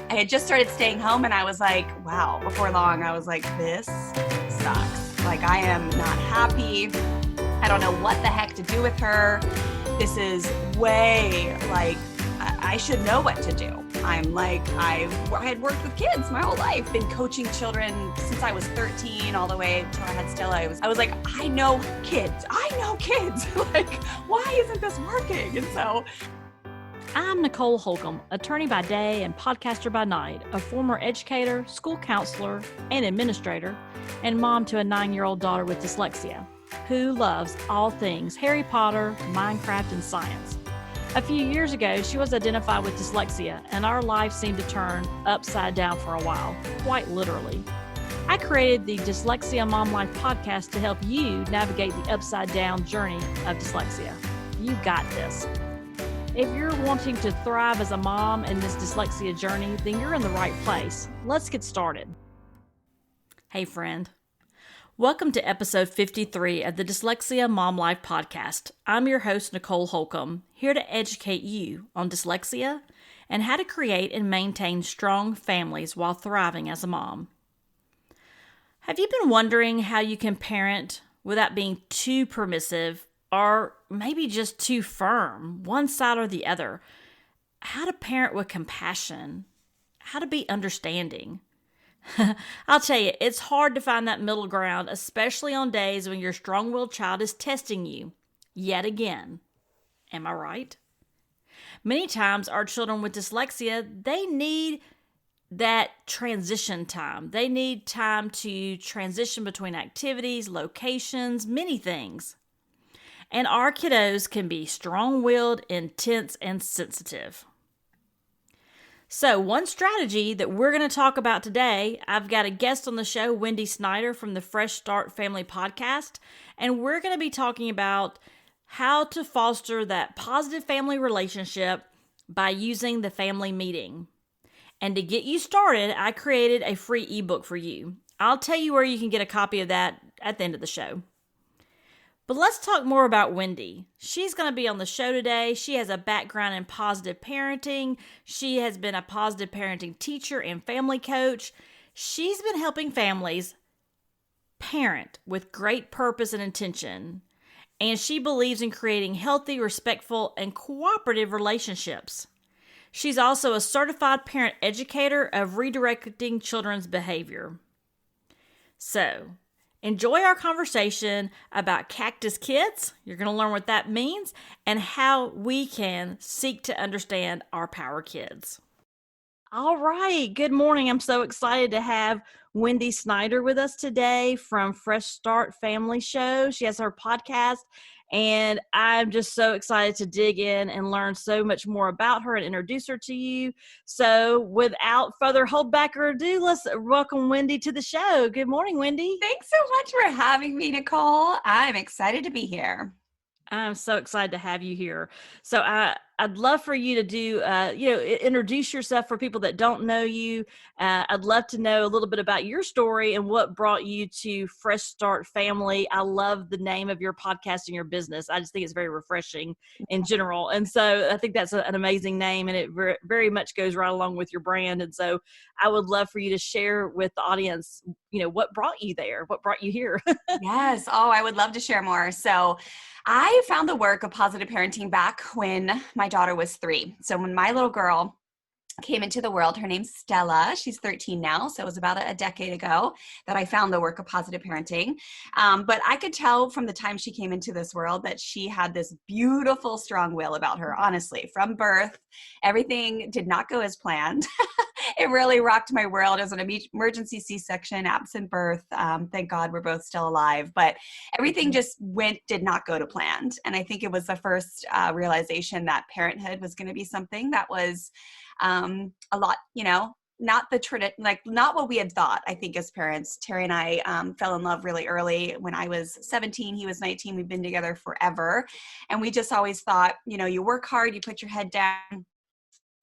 I had just started staying home and I was like, wow, before long, I was like, this sucks. Like, I am not happy. I don't know what the heck to do with her. This is way like, I should know what to do. I'm like, I had worked with kids my whole life, been coaching children since I was 13 all the way until I had Stella. I was like, I know kids. Like, why isn't this working? And so I'm Nicole Holcomb, attorney by day and podcaster by night, a former educator, school counselor, and administrator, and mom to a 9-year-old daughter with dyslexia, who loves all things Harry Potter, Minecraft, and science. A few years ago, she was identified with dyslexia, and our life seemed to turn upside down for a while, quite literally. I created the Dyslexia Mom Life podcast to help you navigate the upside down journey of dyslexia. You got this. If you're wanting to thrive as a mom in this dyslexia journey, then you're in the right place. Let's get started. Hey friend, welcome to episode 53 of the Dyslexia Mom Life podcast. I'm your host, Nicole Holcomb, here to educate you on dyslexia and how to create and maintain strong families while thriving as a mom. Have you been wondering how you can parent without being too permissive or maybe just too firm, one side or the other? How to parent with compassion, how to be understanding. I'll tell you, it's hard to find that middle ground, especially on days when your strong-willed child is testing you, yet again. Am I right? Many times our children with dyslexia, they need that transition time. They need time to transition between activities, locations, many things. And our kiddos can be strong-willed, intense, and sensitive. So one strategy that we're going to talk about today, I've got a guest on the show, Wendy Snyder from the Fresh Start Family Podcast, and we're going to be talking about how to foster that positive family relationship by using the family meeting. And to get you started, I created a free ebook for you. I'll tell you where you can get a copy of that at the end of the show. But let's talk more about Wendy. She's going to be on the show today. She has a background in positive parenting. She has been a positive parenting teacher and family coach. She's been helping families parent with great purpose and intention. And she believes in creating healthy, respectful, and cooperative relationships. She's also a certified parent educator of redirecting children's behavior. So, enjoy our conversation about cactus kids. You're going to learn what that means and how we can seek to understand our power kids. All right. Good morning. I'm so excited to have Wendy Snyder with us today from Fresh Start Family Show. She has her podcast, and I'm just so excited to dig in and learn so much more about her and introduce her to you. So without further hold back or ado, let's welcome Wendy to the show. Good morning, Wendy. thanks so much for having me, Nicole. I'm excited to be here. I'm so excited to have you here. So I'd love for you to do, introduce yourself for people that don't know you. I'd love to know a little bit about your story and what brought you to Fresh Start Family. I love the name of your podcast and your business. I just think it's very refreshing in general. And so I think that's an amazing name, and it very much goes right along with your brand. And so I would love for you to share with the audience, what brought you there, what brought you here. Yes. Oh, I would love to share more. So I found the work of positive parenting back when my daughter was 3. So when my little girl came into the world, her name's Stella. She's 13 now. So it was about a decade ago that I found the work of positive parenting. But I could tell from the time she came into this world that she had this beautiful, strong will about her. Honestly, from birth, everything did not go as planned. It really rocked my world. It was an emergency C-section, absent birth. Thank God we're both still alive, but everything just did not go to plan. And I think it was the first realization that parenthood was going to be something that was a lot, not not what we had thought. I think as parents, Terry and I fell in love really early. When I was 17, he was 19. We've been together forever. And we just always thought, you work hard, you put your head down,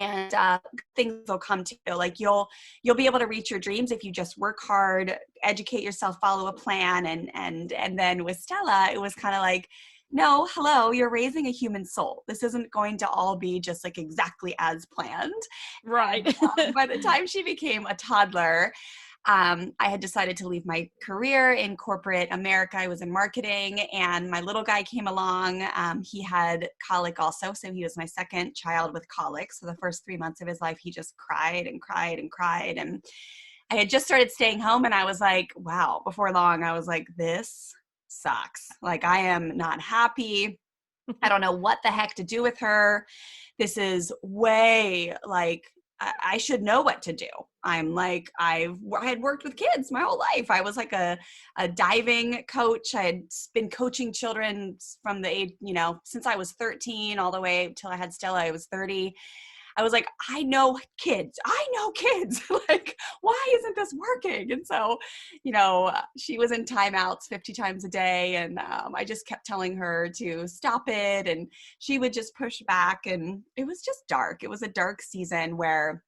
and things will come to you. Like you'll be able to reach your dreams if you just work hard, educate yourself, follow a plan. And then with Stella, it was kind of like, no, hello, you're raising a human soul. This isn't going to all be just like exactly as planned. Right. And by the time she became a toddler, I had decided to leave my career in corporate America. I was in marketing, and my little guy came along. He had colic also, so he was my second child with colic. So the first 3 months of his life, he just cried and cried and cried. And I had just started staying home, and I was like, wow, before long, I was like, this sucks. Like, I am not happy. I don't know what the heck to do with her. This is way like, I should know what to do. I'm like, I had worked with kids my whole life. I was like a diving coach. I had been coaching children from the age, since I was 13 all the way till I had Stella, I was 30. I was like, I know kids. Like, why isn't this working? And so, she was in timeouts 50 times a day. And I just kept telling her to stop it. And she would just push back. And it was just dark. It was a dark season where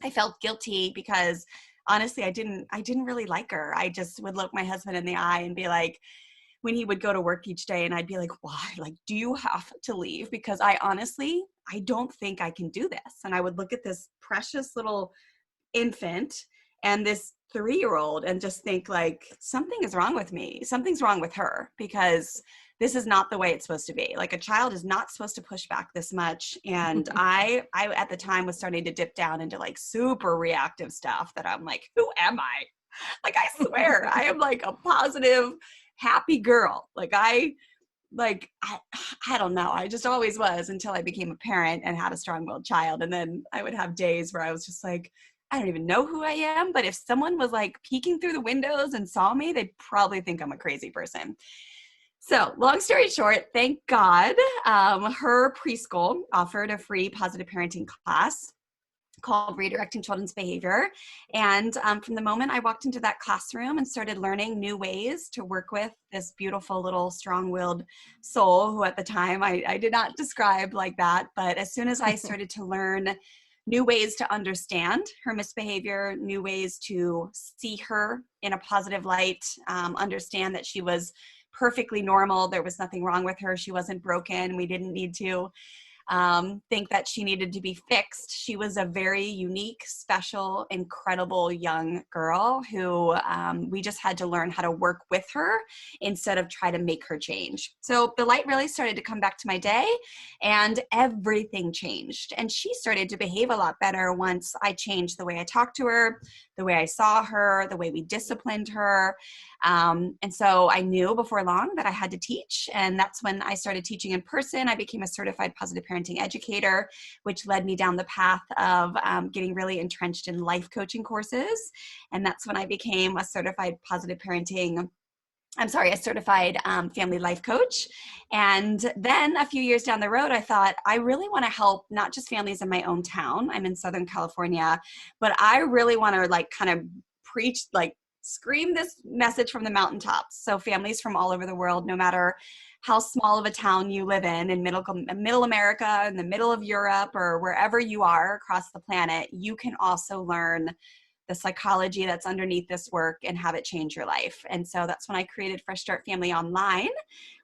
I felt guilty because honestly, I didn't really like her. I just would look my husband in the eye and be like, when he would go to work each day, and I'd be like, why? Like, do you have to leave? Because I don't think I can do this. And I would look at this precious little infant and this 3-year-old and just think like, something is wrong with me. Something's wrong with her, because this is not the way it's supposed to be. Like, a child is not supposed to push back this much. And I at the time was starting to dip down into like super reactive stuff that I'm like, who am I? Like, I swear I am like a positive, happy girl. I don't know. I just always was, until I became a parent and had a strong-willed child. And then I would have days where I was just like, I don't even know who I am. But if someone was like peeking through the windows and saw me, they'd probably think I'm a crazy person. So long story short, thank God, her preschool offered a free positive parenting class called Redirecting Children's Behavior. And from the moment I walked into that classroom and started learning new ways to work with this beautiful little strong-willed soul, who at the time I did not describe like that, but as soon as I started to learn new ways to understand her misbehavior, new ways to see her in a positive light, understand that she was perfectly normal, there was nothing wrong with her, she wasn't broken, we didn't need to think that she needed to be fixed. She was a very unique, special, incredible young girl who we just had to learn how to work with her instead of try to make her change. So the light really started to come back to my day, and everything changed. And she started to behave a lot better once I changed the way I talked to her, the way I saw her, the way we disciplined her. And so I knew before long that I had to teach. And that's when I started teaching in person. I became a certified positive parenting educator, which led me down the path of getting really entrenched in life coaching courses. And that's when I became a certified family life coach. And then a few years down the road, I thought, I really want to help not just families in my own town. I'm in Southern California, but I really want to kind of preach, scream this message from the mountaintops. So families from all over the world, no matter how small of a town you live in middle America, in the middle of Europe, or wherever you are across the planet, you can also learn the psychology that's underneath this work and have it change your life. And so that's when I created Fresh Start Family Online,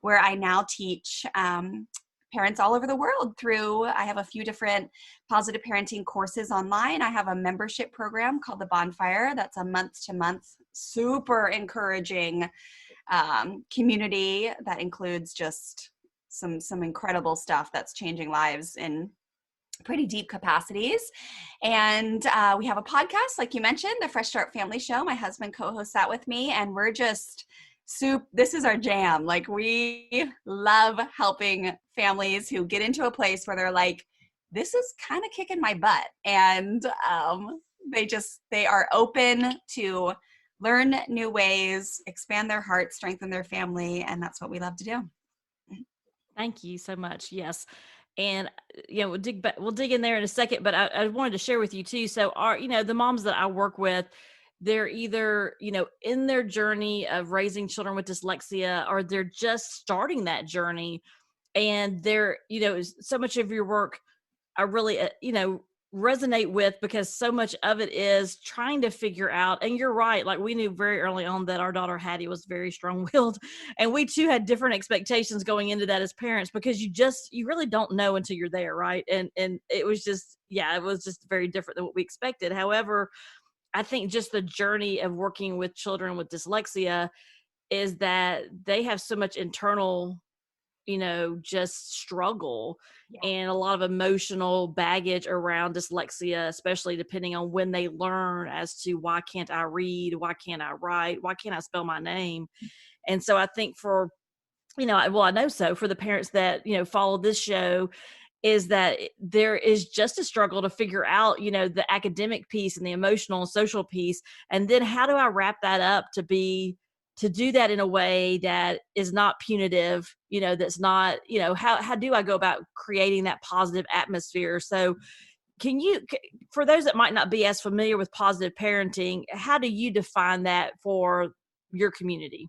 where I now teach parents all over the world I have a few different positive parenting courses online. I have a membership program called The Bonfire. That's a month-to-month, super encouraging community that includes just some incredible stuff that's changing lives in pretty deep capacities. And we have a podcast, like you mentioned, the Fresh Start Family Show. My husband co-hosts that with me, and we're just this is our jam. We love helping families who get into a place where they're like, this is kind of kicking my butt. And they are open to learn new ways, expand their heart, strengthen their family. And that's what we love to do. Thank you so much. Yes. And we'll dig in there in a second, but I wanted to share with you too. So the moms that I work with, they're either, in their journey of raising children with dyslexia, or they're just starting that journey. And they're, so much of your work, I really, resonate with, because so much of it is trying to figure out, and you're right, like we knew very early on that our daughter Hattie was very strong-willed, and we too had different expectations going into that as parents, because you really don't know until you're there, right? And it was just, yeah, it was just very different than what we expected. However, I think just the journey of working with children with dyslexia is that they have so much internal, just struggle Yeah. and a lot of emotional baggage around dyslexia, especially depending on when they learn as to why can't I read? Why can't I write? Why can't I spell my name? And so I think for, I know so for the parents that, follow this show, is that there is just a struggle to figure out, the academic piece and the emotional and social piece. And then how do I wrap that up to do that in a way that is not punitive, that's not, how do I go about creating that positive atmosphere? So for those that might not be as familiar with positive parenting, how do you define that for your community?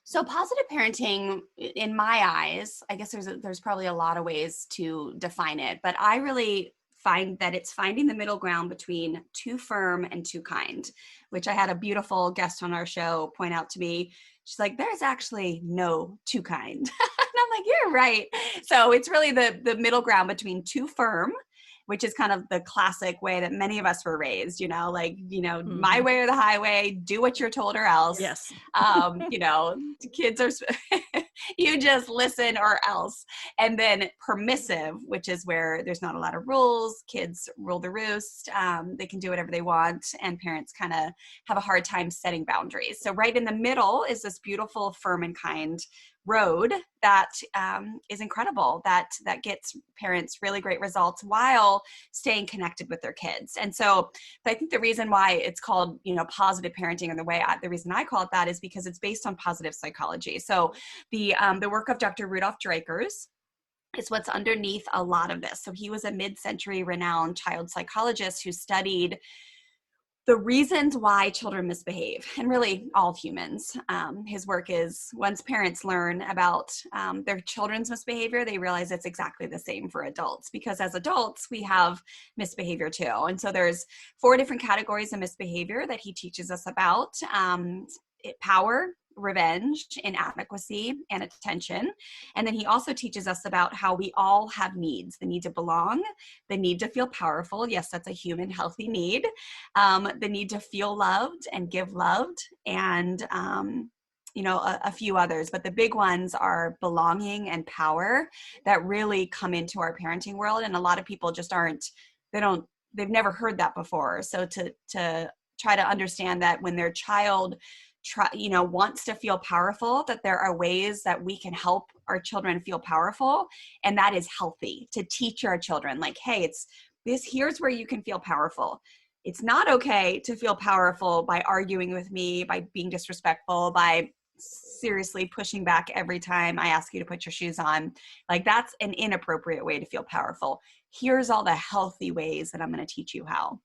So positive parenting, in my eyes, I guess there's probably a lot of ways to define it, but I really find that it's finding the middle ground between too firm and too kind, which I had a beautiful guest on our show point out to me. She's like, there's actually no too kind. And I'm like, you're right. So it's really the middle ground between too firm, which is kind of the classic way that many of us were raised, my way or the highway, do what you're told or else. Yes. Kids are, you just listen or else. And then permissive, which is where there's not a lot of rules, kids rule the roost, they can do whatever they want, and parents kind of have a hard time setting boundaries. So right in the middle is this beautiful, firm and kind road that is incredible, that gets parents really great results while staying connected with their kids. And so I think the reason why it's called, positive parenting, and the reason I call it that is because it's based on positive psychology. So the work of Dr. Rudolf Dreikurs is what's underneath a lot of this. So he was a mid-century renowned child psychologist who studied the reasons why children misbehave, and really all humans. His work is, once parents learn about their children's misbehavior, they realize it's exactly the same for adults, because as adults, we have misbehavior too. And so there's 4 different categories of misbehavior that he teaches us about. Power, revenge, inadequacy, and attention. And then he also teaches us about how we all have needs: the need to belong, the need to feel powerful. Yes, that's a human healthy need. The need to feel loved and give loved, and a few others, but the big ones are belonging and power that really come into our parenting world. And a lot of people just they've never heard that before. So to try to understand that when their child wants to feel powerful, that there are ways that we can help our children feel powerful. And that is healthy to teach our children, like, hey, here's where you can feel powerful. It's not okay to feel powerful by arguing with me, by being disrespectful, by seriously pushing back every time I ask you to put your shoes on. Like, that's an inappropriate way to feel powerful. Here's all the healthy ways that I'm going to teach you how.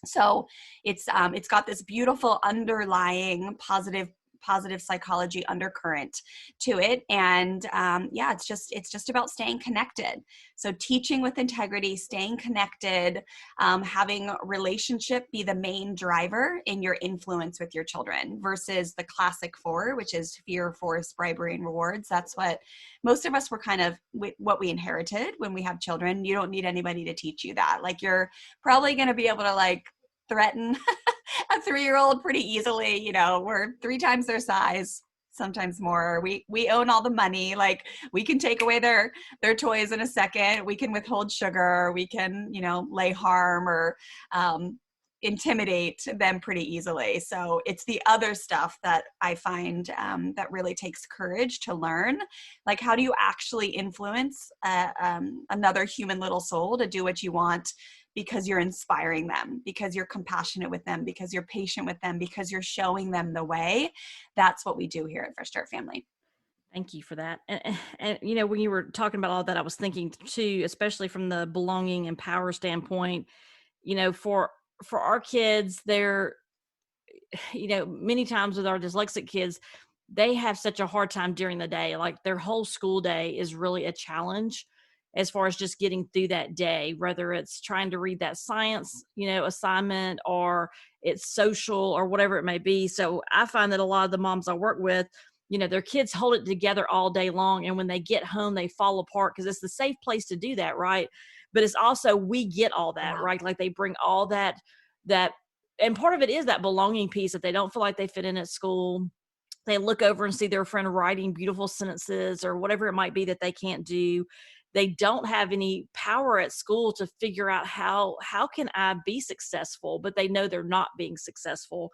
So it's got this beautiful underlying positive psychology undercurrent to it. And it's just about staying connected. So teaching with integrity, staying connected, having relationship be the main driver in your influence with your children, versus the classic 4, which is fear, force, bribery, and rewards. That's what most of us were kind of what we inherited when we have children. You don't need anybody to teach you that. Like, you're probably going to be able to threaten a 3-year-old pretty easily. We're 3 times their size, sometimes more. We own all the money. Like, we can take away their toys in a second. We can withhold sugar. We can, lay harm or intimidate them pretty easily. So it's the other stuff that I find that really takes courage to learn. Like, how do you actually influence another human little soul to do what you want, because you're inspiring them, because you're compassionate with them, because you're patient with them, because you're showing them the way. That's what we do here at Fresh Start Family. Thank you for that. And when you were talking about all that, I was thinking too, especially from the belonging and power standpoint, for our kids, they're, many times with our dyslexic kids, they have such a hard time during the day. Like, their whole school day is really a challenge. as far as just getting through that day, whether it's trying to read that science, assignment, or it's social or whatever it may be. So I find that a lot of the moms I work with, their kids hold it together all day long. And when they get home, they fall apart because it's the safe place to do that. Right. But it's also, we get all that, Yeah. right? Like they bring all that, and part of it is that belonging piece, that they don't feel like they fit in at school. They look over and see their friend writing beautiful sentences or whatever it might be that they can't do. They don't have any power at school to figure out how can I be successful, but they know they're not being successful.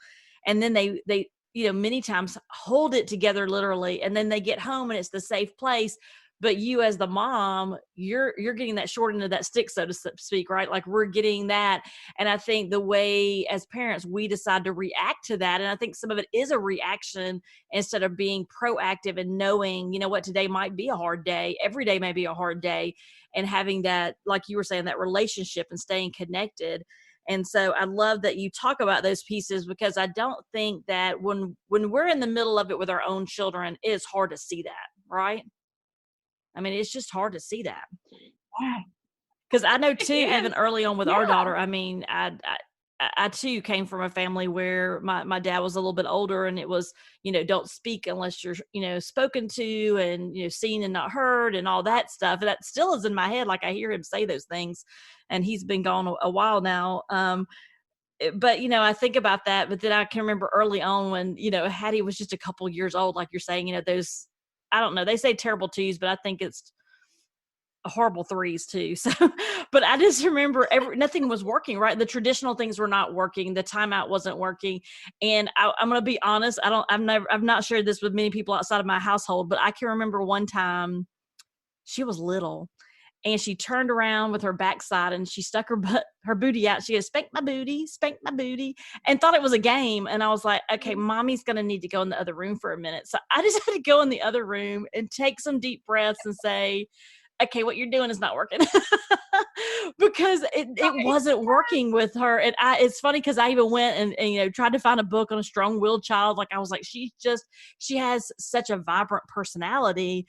And then they many times hold it together literally, and then they get home and it's the safe place. But you as the mom, you're getting that short end of that stick, so to speak, right? Like we're getting that. And I think the way as parents, we decide to react to that. And I think some of it is a reaction instead of being proactive and knowing, what, today might be a hard day. Every day may be a hard day. And having that, like you were saying, that relationship and staying connected. And so I love that you talk about those pieces, because I don't think that when we're in the middle of it with our own children, it's hard to see that, right? I mean, it's just hard to see that. Because I know too, even early on with our daughter, I mean, I too came from a family where my dad was a little bit older, and it was, don't speak unless you're, spoken to, and, seen and not heard, and all that stuff. And that still is in my head. Like I hear him say those things, and he's been gone a while now. But, I think about that, but then I can remember early on when, Hattie was just a couple years old, like you're saying, those, I don't know, they say terrible twos, but I think it's horrible threes too. So, but I just remember nothing was working, right? The traditional things were not working. The timeout wasn't working. And I'm going to be honest. I've not shared this with many people outside of my household, but I can remember one time she was little, and she turned around with her backside and she stuck her booty out. She goes, spank my booty, and thought it was a game. And I was like, okay, mommy's going to need to go in the other room for a minute. So I just had to go in the other room and take some deep breaths and say, okay, what you're doing is not working. Because it wasn't working with her. And it's funny because I even went and tried to find a book on a strong-willed child. Like I was like, she has such a vibrant personality.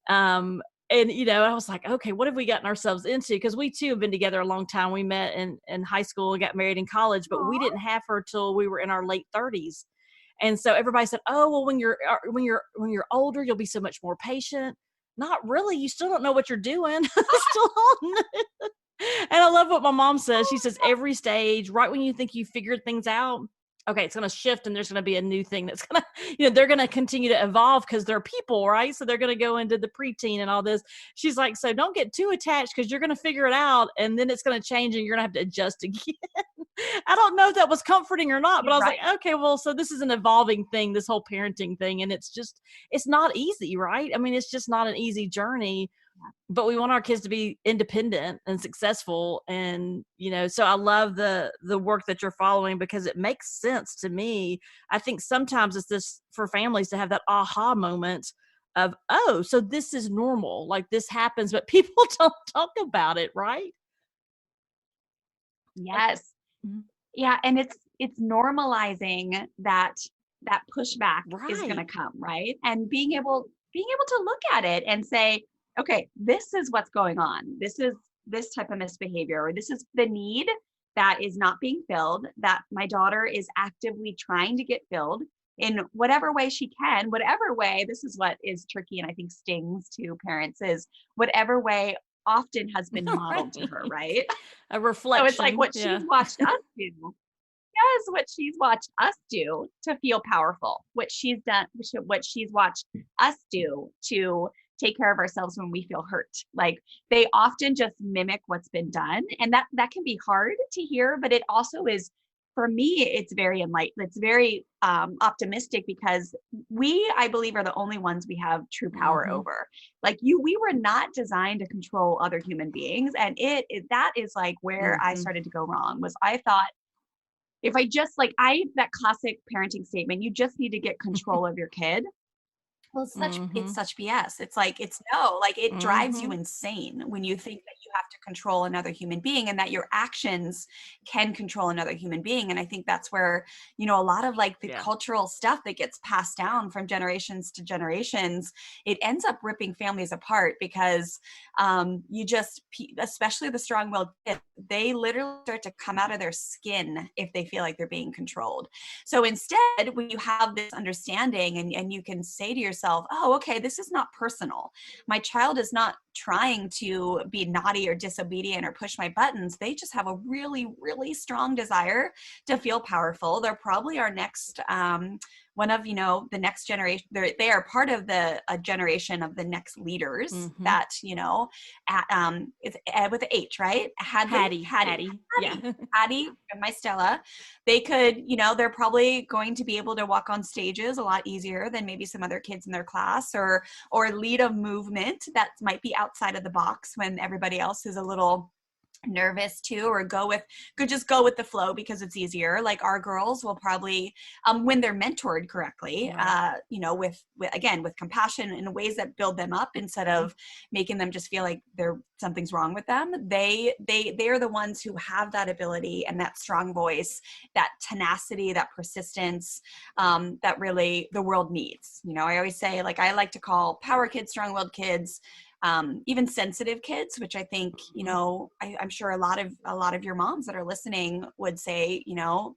And, I was like, okay, what have we gotten ourselves into? Because we too have been together a long time. We met in high school and got married in college, but we didn't have her till we were in our late 30s. And so everybody said, oh, well, when you're older, you'll be so much more patient. Not really. You still don't know what you're doing. Still don't. And I love what my mom says. She says every stage, right when you think you figured things out, okay, it's going to shift and there's going to be a new thing that's going to, they're going to continue to evolve because they're people, right? So they're going to go into the preteen and all this. She's like, so don't get too attached because you're going to figure it out and then it's going to change and you're going to have to adjust again. I don't know if that was comforting or not, but I was like, okay, well, so this is an evolving thing, this whole parenting thing. And it's not easy, right? I mean, it's just not an easy journey. But we want our kids to be independent and successful. And, so I love the work that you're following because it makes sense to me. I think sometimes it's this for families to have that aha moment of, oh, so this is normal. Like this happens, but people don't talk about it, right? Yes. Yeah. And it's normalizing that pushback is going to come, right? And being able to look at it and say, okay, this is what's going on. This is this type of misbehavior, or this is the need that is not being filled, that my daughter is actively trying to get filled in whatever way she can, whatever way. This is what is tricky and I think stings to parents, is whatever way often has been modeled to her, right? A reflection. So it's like what she's watched us do. Yes, what she's watched us do to feel powerful, what she's done, what she's watched us do to take care of ourselves when we feel hurt. Like they often just mimic what's been done. And that can be hard to hear, but it also is, for me, it's very enlightened. It's very optimistic because I believe, are the only ones we have true power over. Like we were not designed to control other human beings. And that is like where I started to go wrong, was I thought, if I just that classic parenting statement, you just need to get control of your kid. Well, it's Mm-hmm. such BS. It's like, it's no, like it drives you Mm-hmm. insane when you think that you have to control another human being and that your actions can control another human being. And I think that's where, a lot of like the Yeah. cultural stuff that gets passed down from generations to generations, it ends up ripping families apart because you just, especially the strong-willed kids, they literally start to come out of their skin if they feel like they're being controlled. So instead, when you have this understanding and you can say to yourself, oh, okay, this is not personal. My child is not trying to be naughty or disobedient or push my buttons. They just have a really, really strong desire to feel powerful. They're probably our next, one of, the next generation. They are part of a generation of the next leaders Mm-hmm. that, it's with the H, right? Hattie. Yeah. Hattie and my Stella, they could, they're probably going to be able to walk on stages a lot easier than maybe some other kids in their class, or lead a movement that might be outside of the box when everybody else is a little nervous too, or could just go with the flow because it's easier. Like our girls will probably, when they're mentored correctly, Right. with compassion in ways that build them up instead of making them just feel like something's wrong with them. They're the ones who have that ability and that strong voice, that tenacity, that persistence, that really the world needs. I always say, like, I like to call power kids strong-willed kids, even sensitive kids, which I think, I'm sure a lot of your moms that are listening would say,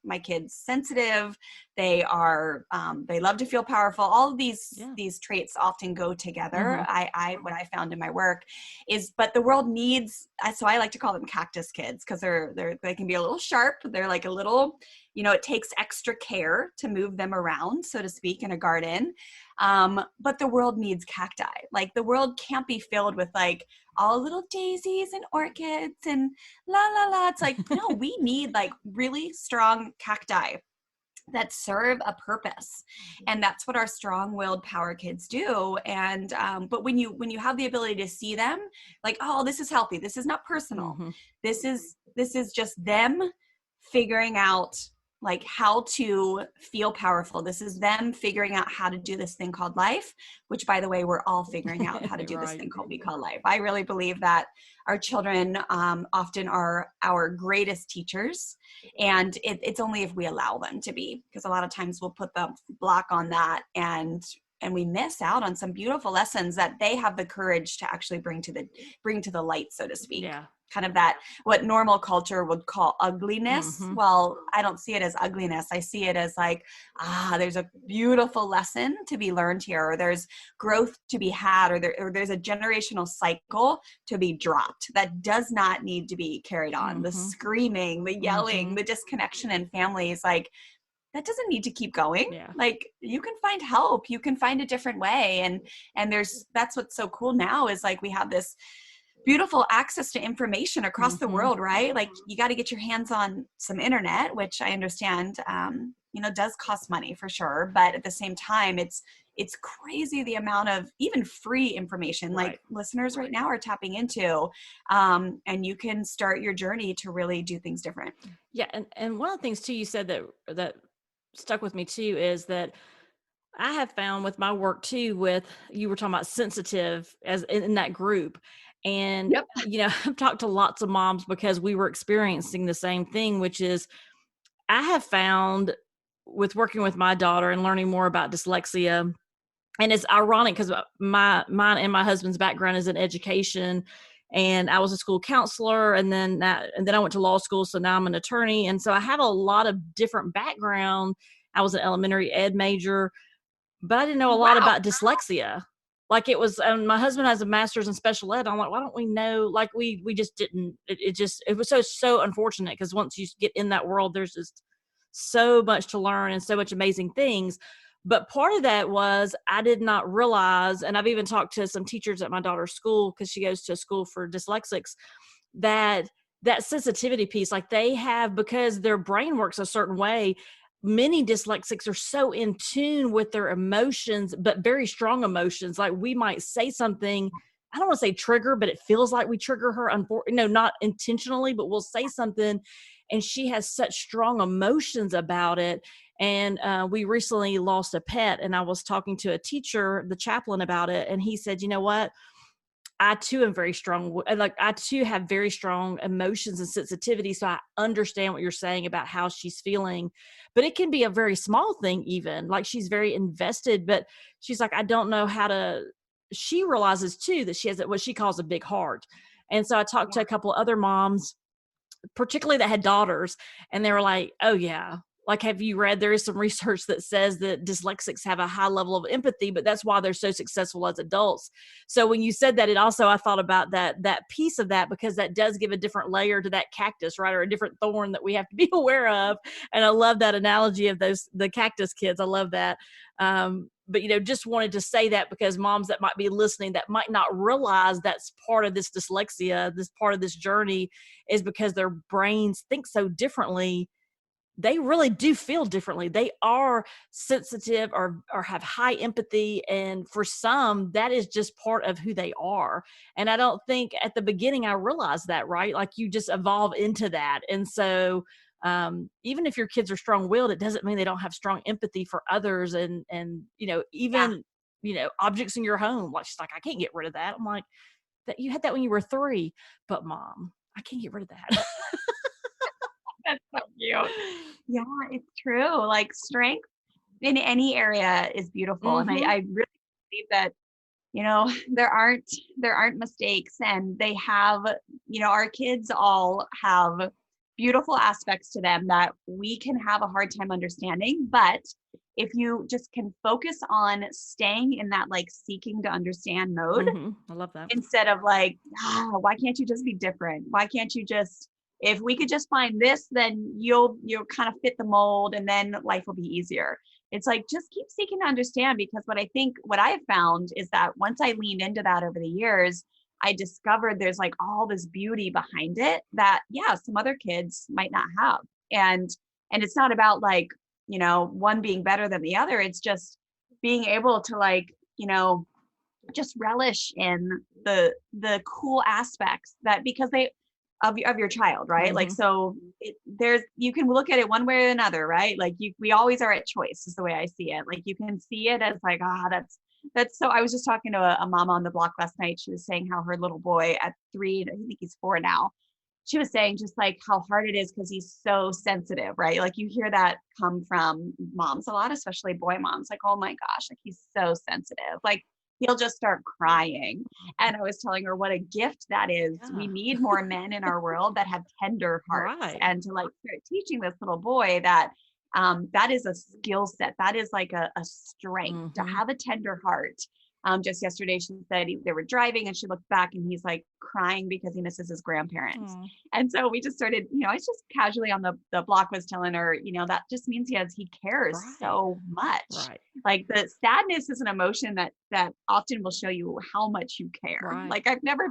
my kid's sensitive. They are, they love to feel powerful. All of these traits often go together. Mm-hmm. What I found in my work is, but the world needs, so I like to call them cactus kids because they can be a little sharp. They're like a little, it takes extra care to move them around, so to speak, in a garden. But the world needs cacti. Like the world can't be filled with like all little daisies and orchids and la la la. It's like, no, we need like really strong cacti that serve a purpose, and that's what our strong-willed power kids do. And but when you have the ability to see them, like, oh, this is healthy, this is not personal, Mm-hmm. this is just them figuring out like how to feel powerful. This is them figuring out how to do this thing called life, which, by the way, we're all figuring out how to do this Right. thing we call life. I really believe that our children often are our greatest teachers, and it's only if we allow them to be, because a lot of times we'll put the block on that, and we miss out on some beautiful lessons that they have the courage to actually bring to the light, so to speak. Yeah. Kind of that, what normal culture would call ugliness. Mm-hmm. Well, I don't see it as ugliness. I see it as like, there's a beautiful lesson to be learned here, or there's growth to be had, or there's a generational cycle to be dropped that does not need to be carried on. The Mm-hmm. screaming, the yelling, Mm-hmm. the disconnection in families, like, that doesn't need to keep going. Yeah. Like, you can find help, you can find a different way. And that's what's so cool now, is like we have this beautiful access to information across the Mm-hmm. world, right? Like, you got to get your hands on some internet, which I understand, does cost money for sure. But at the same time, it's crazy the amount of even free information Right. like listeners right now are tapping into, and you can start your journey to really do things different. Yeah. And one of the things too you said that stuck with me too is that I have found with my work too, with you were talking about sensitive as in that group. And, Yep. I've talked to lots of moms because we were experiencing the same thing, which is I have found with working with my daughter and learning more about dyslexia. And it's ironic because mine and my husband's background is in education, and I was a school counselor, and then I went to law school, so now I'm an attorney, and so I have a lot of different background. I was an elementary ed major, but I didn't know a lot Wow. about dyslexia. Like it was, my husband has a master's in special ed. I'm like, why don't we know? Like we just didn't. It was so unfortunate because once you get in that world, there's just so much to learn and so much amazing things. But part of that was I did not realize, and I've even talked to some teachers at my daughter's school because she goes to a school for dyslexics, that sensitivity piece, like they have, because their brain works a certain way. Many dyslexics are so in tune with their emotions, but very strong emotions. Like we might say something I don't want to say trigger, but it feels like we trigger her. No, not intentionally, but we'll say something, and she has such strong emotions about it. And we recently lost a pet, and I was talking to a teacher, the chaplain, about it, and he said, "You know what? I too am very strong. Like, I too have very strong emotions and sensitivity. So I understand what you're saying about how she's feeling, but it can be a very small thing, even like she's very invested, but she's like, I don't know how to." She realizes too that she has what she calls a big heart. And so I talked to a couple other moms, particularly that had daughters, and they were like, oh yeah, like, have you read, there is some research that says that dyslexics have a high level of empathy, but that's why they're so successful as adults. So when you said that, it also, I thought about that piece of that, because that does give a different layer to that cactus, right? Or a different thorn that we have to be aware of. And I love that analogy of the cactus kids. I love that. But, just wanted to say that, because moms that might be listening that might not realize that's part of this dyslexia, this part of this journey, is because their brains think so differently. They really do feel differently. They are sensitive, or have high empathy. And for some, that is just part of who they are. And I don't think at the beginning I realized that, right? Like, you just evolve into that. And so even if your kids are strong-willed, it doesn't mean they don't have strong empathy for others. And even, objects in your home. Like, she's like, I can't get rid of that. I'm like, that you had that when you were 3, but mom, I can't get rid of that. That's so cute. Yeah, it's true. Like, strength in any area is beautiful. Mm-hmm. And I really believe that, there aren't mistakes, and they have, our kids all have beautiful aspects to them that we can have a hard time understanding. But if you just can focus on staying in that like seeking to understand mode, I love that. instead of like, why can't you just be different? Why can't you just, if we could just find this, then you'll kind of fit the mold, and then life will be easier. It's like, just keep seeking to understand, because what I have found is that once I leaned into that over the years, I discovered there's like all this beauty behind it that, yeah, some other kids might not have. And it's not about like, one being better than the other. It's just being able to like, just relish in the cool aspects that, because they of your child, right? Mm-hmm. Like, so you can look at it one way or another, right? Like, we always are at choice, is the way I see it. Like, you can see it as like, that's so. I was just talking to a mama on the block last night. She was saying how her little boy at 3, I think he's 4 now, she was saying just like how hard it is because he's so sensitive, right? Like, you hear that come from moms a lot, especially boy moms, like, oh my gosh, like, he's so sensitive. Like, he'll just start crying. And I was telling her what a gift that is. Yeah. We need more men in our world that have tender hearts. Right. And to like start teaching this little boy that that is a skill set. That is like a strength to have a tender heart. Just yesterday, she said they were driving and she looked back and he's like crying because he misses his grandparents. And so we just started, I was just casually on the block was telling her, that just means he cares so much. Right. Like, the sadness is an emotion that often will show you how much you care. Right. Like, I've never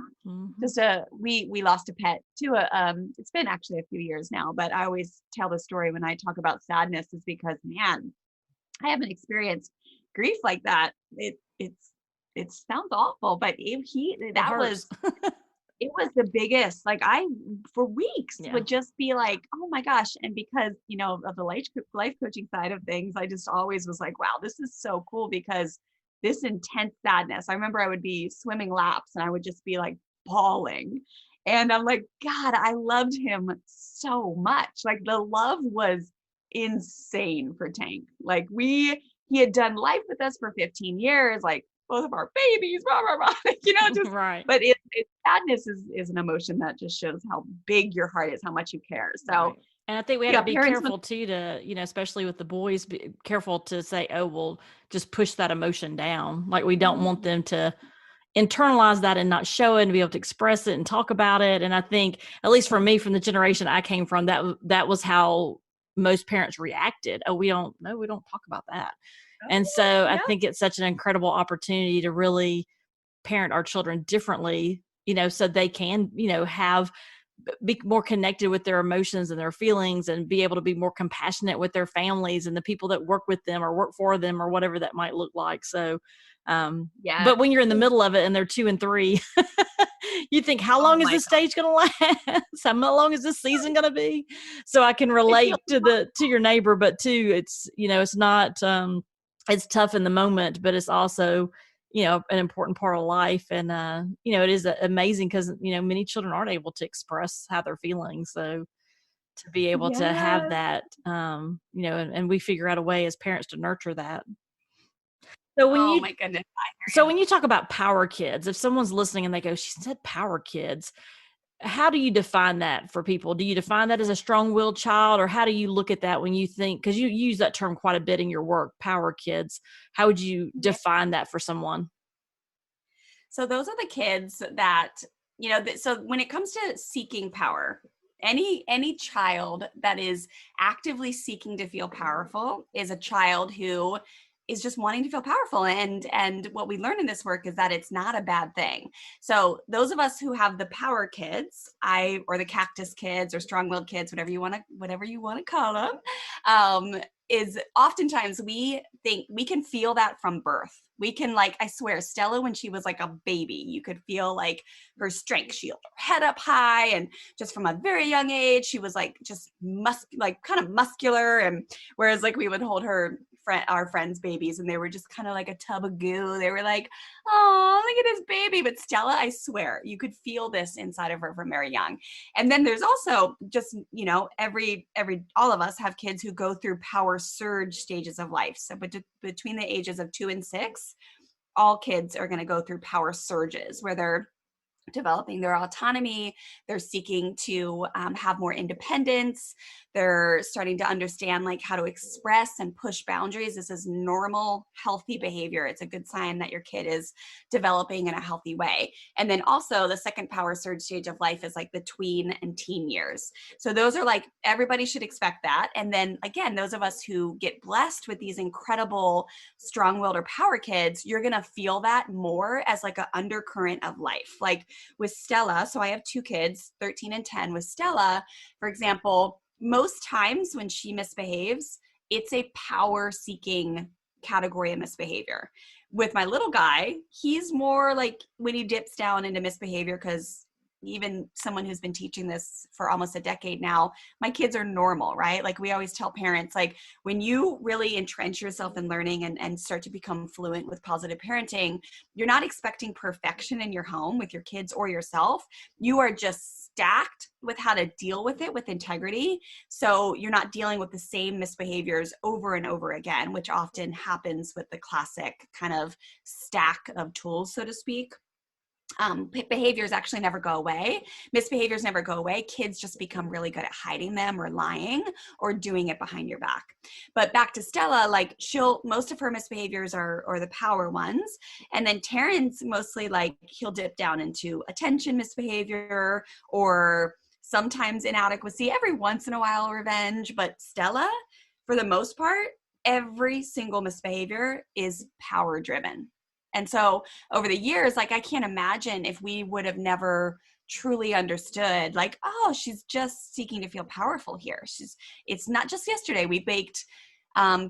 we lost a pet to it's been actually a few years now, but I always tell the story when I talk about sadness, is because, man, I haven't experienced grief like that. It sounds awful, but it was the biggest, like, I for weeks would just be like, oh my gosh. And because, of the life coaching side of things, I just always was like, wow, this is so cool, because this intense sadness, I remember I would be swimming laps and I would just be like bawling. And I'm like, God, I loved him so much. Like, the love was insane for Tank. Like, he had done life with us for 15 years, like both of our babies, blah, blah, blah, just right. But sadness is an emotion that just shows how big your heart is, how much you care. So, right. And I think we have to be careful too, to, especially with the boys, be careful to say, oh, well, just push that emotion down. Like, we don't want them to internalize that and not show it and be able to express it and talk about it. And I think, at least for me, from the generation I came from, that was how most parents reacted. Oh, we don't talk about that. And so I think it's such an incredible opportunity to really parent our children differently, so they can, have be more connected with their emotions and their feelings, and be able to be more compassionate with their families and the people that work with them or work for them or whatever that might look like. So, Yeah. but when you're in the middle of it and they're 2 and 3, you think, how Oh long is my this stage going to last? How long is this season going to be? So I can It feels relate to your neighbor, but too, it's, it's not, it's tough in the moment, but it's also, an important part of life. And, it is amazing because, many children aren't able to express how they're feeling. So to be able to have yes. that, and we figure out a way as parents to nurture that. So when Oh you my goodness. I so hear you. when you talk about power kids, if someone's listening and they go, she said power kids, how do you define that for people? Do you define that as a strong-willed child, or how do you look at that when you think, because you use that term quite a bit in your work, power kids? How would you Yeah. define that for someone? So those are the kids that, so when it comes to seeking power, any child that is actively seeking to feel powerful is a child who is just wanting to feel powerful. And what we learn in this work is that it's not a bad thing. So those of us who have the power kids, or the cactus kids or strong-willed kids, whatever you want to call them, is oftentimes we think we can feel that from birth. We can, like, I swear, Stella, when she was like a baby, you could feel like her strength. She held her head up high, and just from a very young age, she was like just kind of muscular. And whereas like we would hold our friends' babies, and they were just kind of like a tub of goo. They were like, oh, look at this baby. But Stella, I swear, you could feel this inside of her from very young. And then there's also just, all of us have kids who go through power surge stages of life. So between the ages of 2 and 6, all kids are going to go through power surges where they're developing their autonomy. They're seeking to have more independence. They're starting to understand like how to express and push boundaries. This is normal, healthy behavior. It's a good sign that your kid is developing in a healthy way. And then also the second power surge stage of life is like the tween and teen years. So those are like, everybody should expect that. And then again, those of us who get blessed with these incredible strong-willed or power kids, you're going to feel that more as like an undercurrent of life. Like with Stella, so I have 2 kids, 13 and 10. With Stella, for example, most times when she misbehaves, it's a power-seeking category of misbehavior. With my little guy, he's more like when he dips down into misbehavior, because even someone who's been teaching this for almost a decade now, my kids are normal, right? Like we always tell parents, like when you really entrench yourself in learning and start to become fluent with positive parenting, you're not expecting perfection in your home with your kids or yourself. You are just stacked with how to deal with it with integrity. So you're not dealing with the same misbehaviors over and over again, which often happens with the classic kind of stack of tools, so to speak. Behaviors actually never go away. Misbehaviors never go away. Kids just become really good at hiding them or lying or doing it behind your back. But back to Stella, like most of her misbehaviors are the power ones. And then Terrence mostly like he'll dip down into attention misbehavior or sometimes inadequacy, every once in a while revenge. But Stella, for the most part, every single misbehavior is power driven. And so over the years, like I can't imagine if we would have never truly understood, like, oh, she's just seeking to feel powerful here. It's not just yesterday. We baked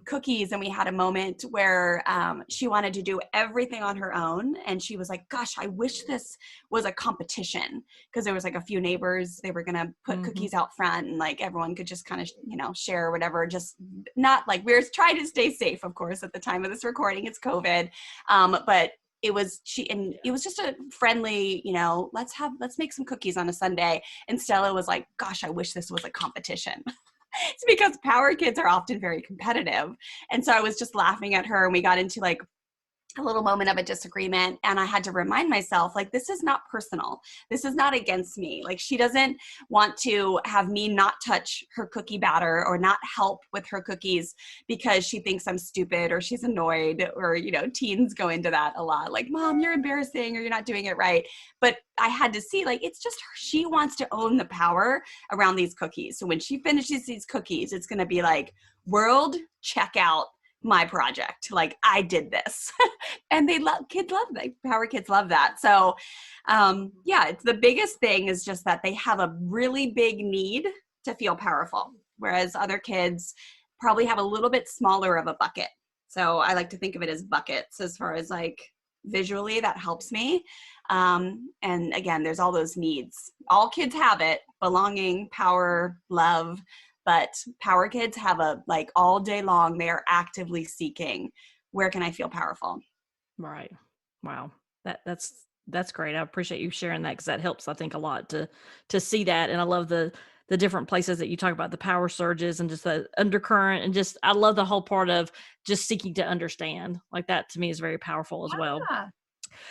cookies and we had a moment where she wanted to do everything on her own. And she was like, gosh, I wish this was a competition, because there was like a few neighbors, they were going to put cookies out front and like everyone could just kind of, share or whatever. Just not like, we're trying to stay safe, of course, at the time of this recording, it's COVID. But it was just a friendly, let's make some cookies on a Sunday. And Stella was like, gosh, I wish this was a competition. It's because power kids are often very competitive. And so I was just laughing at her, and we got into like a little moment of a disagreement, and I had to remind myself, like, this is not personal. This is not against me. Like, she doesn't want to have me not touch her cookie batter or not help with her cookies because she thinks I'm stupid or she's annoyed, or, teens go into that a lot. Like, Mom, you're embarrassing, or you're not doing it right. But I had to see, like, it's just she wants to own the power around these cookies. So when she finishes these cookies, it's going to be like, world, check out. my project. Like I did this. And kids love that. Power kids love that. So yeah, it's the biggest thing is just that they have a really big need to feel powerful. Whereas other kids probably have a little bit smaller of a bucket. So I like to think of it as buckets as far as like visually that helps me. And again, there's all those needs. All kids have it, belonging, power, love, but power kids have like all day long, they are actively seeking, where can I feel powerful? Right. Wow. That's great. I appreciate you sharing that because that helps, I think, a lot to see that. And I love the different places that you talk about the power surges and just the undercurrent and just, I love the whole part of just seeking to understand. Like that to me is very powerful as well. Yeah.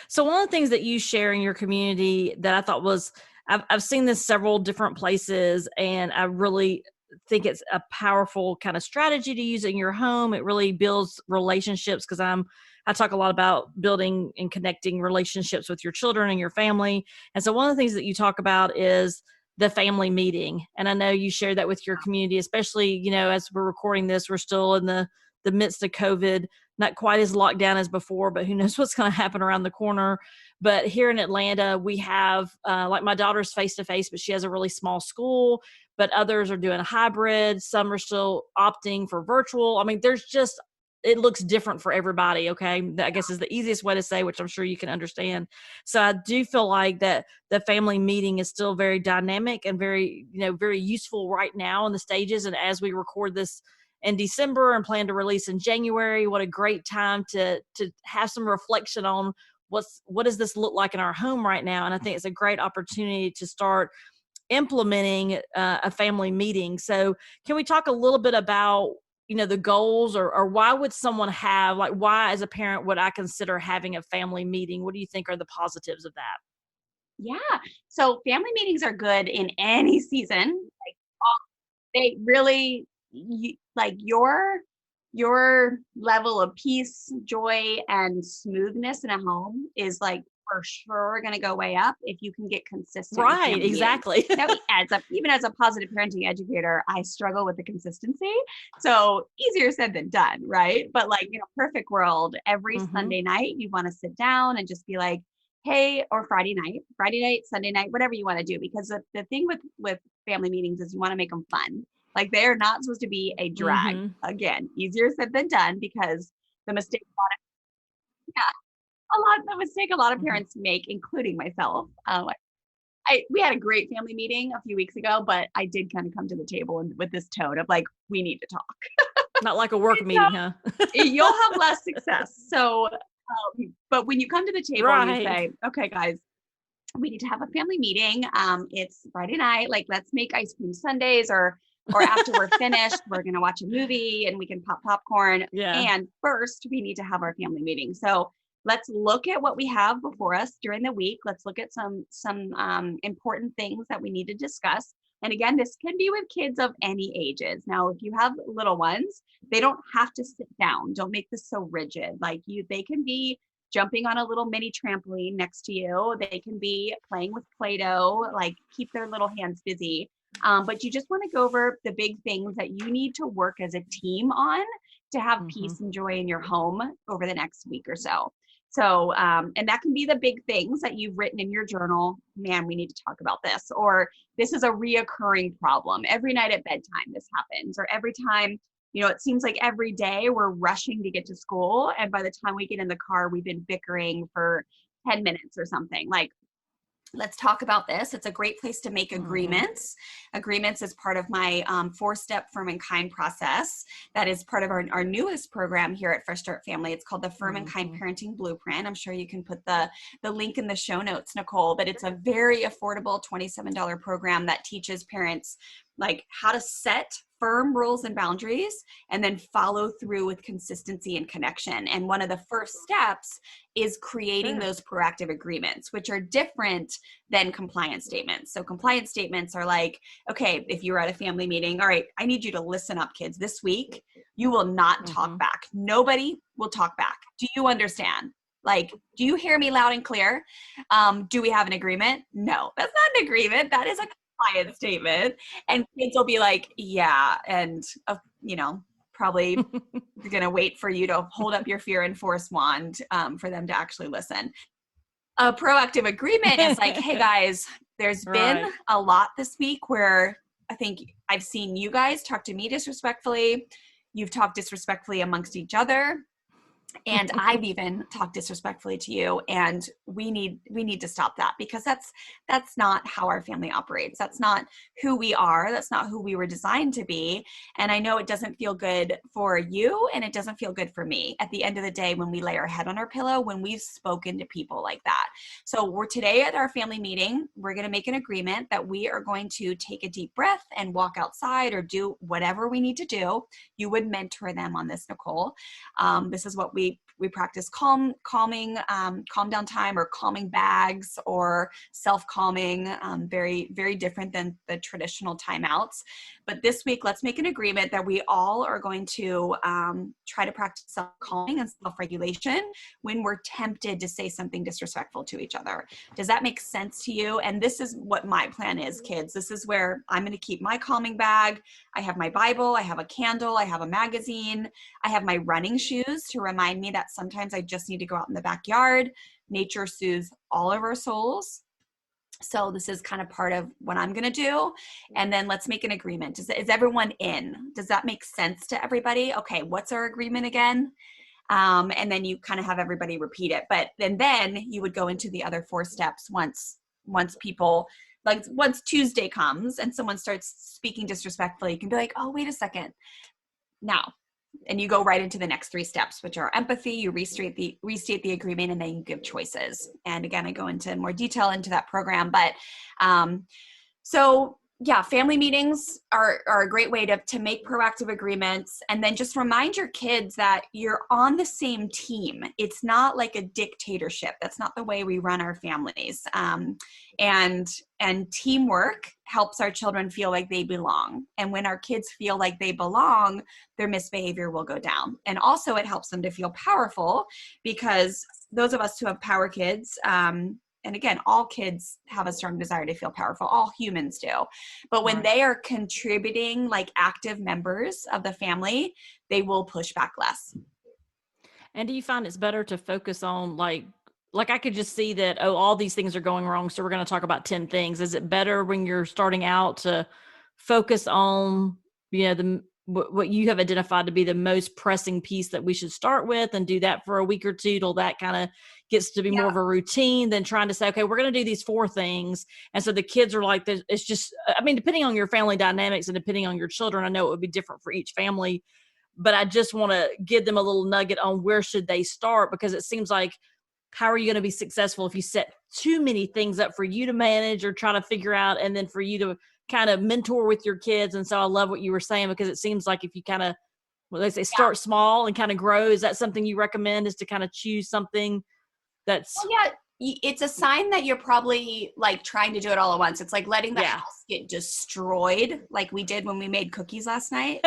So one of the things that you share in your community that I thought was, I've seen this several different places, and I really think it's a powerful kind of strategy to use in your home. It really builds relationships because I talk a lot about building and connecting relationships with your children and your family. And so one of the things that you talk about is the family meeting. And I know you share that with your community, especially, you know, as we're recording this, we're still in the midst of COVID, not quite as locked down as before, but who knows what's going to happen around the corner. But here in Atlanta, we have, like my daughter's face-to-face, but she has a really small school, but others are doing hybrid. Some are still opting for virtual. I mean, there's just, it looks different for everybody. Okay. That I guess is the easiest way to say, which I'm sure you can understand. So I do feel like that the family meeting is still very dynamic and very, you know, very useful right now in the stages. And as we record this in December and plan to release in January, what a great time to have some reflection on what does this look like in our home right now. And I think it's a great opportunity to start implementing a family meeting. So can we talk a little bit about, you know, the goals or why would someone have, like, why as a parent would I consider having a family meeting? What do you think are the positives of that? Yeah. So family meetings are good in any season. Like they really like your level of peace, joy, and smoothness in a home is like for sure going to go way up if you can get consistent. Right, exactly. Now, even as a positive parenting educator, I struggle with the consistency. So easier said than done, right? But like, you know, perfect world, every Sunday night, you want to sit down and just be like, hey, or Friday night, Sunday night, whatever you want to do. Because the thing with family meetings is you want to make them fun. Like they are not supposed to be a drag. Again, easier said than done because the mistake the mistake a lot of parents make, including myself. We had a great family meeting a few weeks ago, but I did kind of come to the table with this tone of like, we need to talk. Not like a work meeting, huh? You'll have less success. So, but when you come to the table and you say, okay, guys, we need to have a family meeting. It's Friday night. Like, let's make ice cream sundaes or after we're finished, we're going to watch a movie and we can pop popcorn. Yeah. And first we need to have our family meeting. So let's look at what we have before us during the week. Let's look at some important things that we need to discuss. And again, this can be with kids of any ages. Now, if you have little ones, they don't have to sit down. Don't make this so rigid. Like they can be jumping on a little mini trampoline next to you. They can be playing with Play-Doh, like keep their little hands busy. But you just want to go over the big things that you need to work as a team on to have peace and joy in your home over the next week or so. So, and that can be the big things that you've written in your journal. Man, we need to talk about this. Or this is a reoccurring problem. Every night at bedtime, this happens. Or every time, you know, it seems like every day we're rushing to get to school. And by the time we get in the car, we've been bickering for 10 minutes or something. Like, let's talk about this. It's a great place to make agreements. Agreements is part of my 4-step Firm and Kind process. That is part of our newest program here at Fresh Start Family. It's called the Firm and Kind Parenting Blueprint. I'm sure you can put the link in the show notes, Nicole, but it's a very affordable $27 program that teaches parents like how to set firm rules and boundaries and then follow through with consistency and connection. And one of the first steps is creating those proactive agreements, which are different than compliance statements. So compliance statements are like, okay, if you're at a family meeting, all right, I need you to listen up, kids. This week, you will not talk back. Nobody will talk back. Do you understand? Like, do you hear me loud and clear? Do we have an agreement? No, that's not an agreement. That is a compliance statement. And kids will be like, yeah. And, you know, probably going to wait for you to hold up your fear and force wand for them to actually listen. A proactive agreement is like, hey guys, there's been a lot this week where I think I've seen you guys talk to me disrespectfully. You've talked disrespectfully amongst each other. And I've even talked disrespectfully to you, and we need to stop that, because that's not how our family operates. That's not who we are. That's not who we were designed to be. And I know it doesn't feel good for you, and it doesn't feel good for me at the end of the day when we lay our head on our pillow, when we've spoken to people like that. So we're today at our family meeting, we're going to make an agreement that we are going to take a deep breath and walk outside or do whatever we need to do. You would mentor them on this, Nicole. This is what we practice calm down time, or calming bags, or self-calming, very, very different than the traditional timeouts. But this week, let's make an agreement that we all are going to try to practice self-calming and self-regulation when we're tempted to say something disrespectful to each other. Does that make sense to you? And this is what my plan is, kids. This is where I'm going to keep my calming bag. I have my Bible, I have a candle, I have a magazine, I have my running shoes to remind me that sometimes I just need to go out in the backyard. Nature soothes all of our souls. So this is kind of part of what I'm going to do. And then let's make an agreement. Is everyone in? Does that make sense to everybody? Okay, what's our agreement again? And then you kind of have everybody repeat it. But then you would go into the other 4 steps once people, like once Tuesday comes and someone starts speaking disrespectfully, you can be like, oh, wait a second. Now, and you go right into the next 3 steps, which are empathy, you restate the agreement, and then you give choices. And again, I go into more detail into that program. But so yeah, family meetings are a great way to make proactive agreements, and then just remind your kids that you're on the same team. It's not like a dictatorship. That's not the way we run our families. And teamwork helps our children feel like they belong. And when our kids feel like they belong, their misbehavior will go down. And also it helps them to feel powerful, because those of us who have power kids, and again, all kids have a strong desire to feel powerful. All humans do. But when they are contributing like active members of the family, they will push back less. And do you find it's better to focus on like I could just see that, oh, all these things are going wrong, so we're going to talk about 10 things. Is it better when you're starting out to focus on, what you have identified to be the most pressing piece that we should start with, and do that for a week or two till that kind of gets to be more of a routine, than trying to say, okay, we're going to do these 4 things. And so the kids are like, it's just, I mean, depending on your family dynamics and depending on your children, I know it would be different for each family, but I just want to give them a little nugget on where should they start, because it seems like, how are you going to be successful if you set too many things up for you to manage or try to figure out, and then for you to kind of mentor with your kids? And so I love what you were saying, because it seems like if you kind of, they say start small and kind of grow. Is that something you recommend, is to kind of choose something that's... Well, yeah, it's a sign that you're probably like trying to do it all at once. It's like letting the house get destroyed, like we did when we made cookies last night.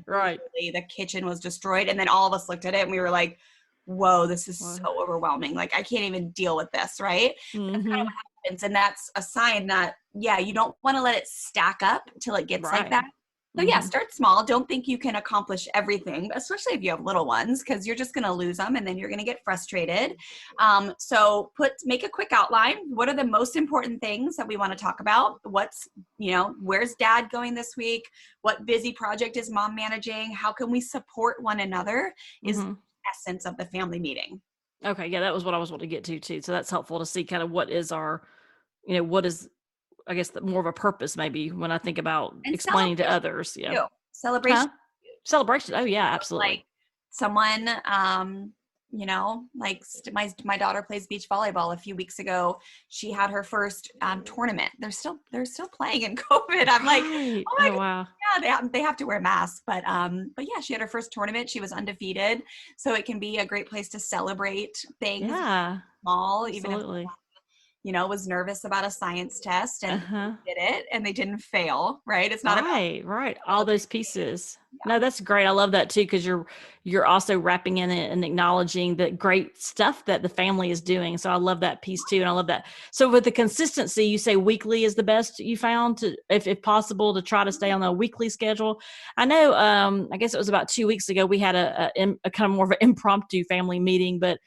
Right. The kitchen was destroyed. And then all of us looked at it and we were like, whoa, this is so overwhelming. Like, I can't even deal with this, right? Mm-hmm. That's kind of what happens. And that's a sign that, you don't want to let it stack up till it gets like that. So start small. Don't think you can accomplish everything, especially if you have little ones, because you're just going to lose them and then you're going to get frustrated. So make a quick outline. What are the most important things that we want to talk about? What's, where's dad going this week? What busy project is mom managing? How can we support one another is the essence of the family meeting. Okay. Yeah. That was what I was wanting to get to too. So that's helpful to see kind of what is our, what is, I guess, more of a purpose maybe when I think about explaining to others. Yeah. Celebration. Huh? Celebration. Oh yeah, absolutely. Like someone, like my daughter plays beach volleyball. A few weeks ago, she had her first tournament. They're still playing in COVID. I'm like, oh my God. Wow. Yeah, they have to wear masks, but yeah, she had her first tournament. She was undefeated. So it can be a great place to celebrate things. Yeah. Small, absolutely. even if was nervous about a science test and Uh-huh. did it and they didn't fail, right? It's not about Right. All those pieces. yeah. No, that's great. I love that too, because you're also wrapping in it and acknowledging the great stuff that the family is doing. So I love that piece too, and I love that. So with the consistency, you say weekly is the best you found to, if possible, to try to stay on a weekly schedule. I know. I guess it was about 2 weeks ago we had a kind of more of an impromptu family meeting, but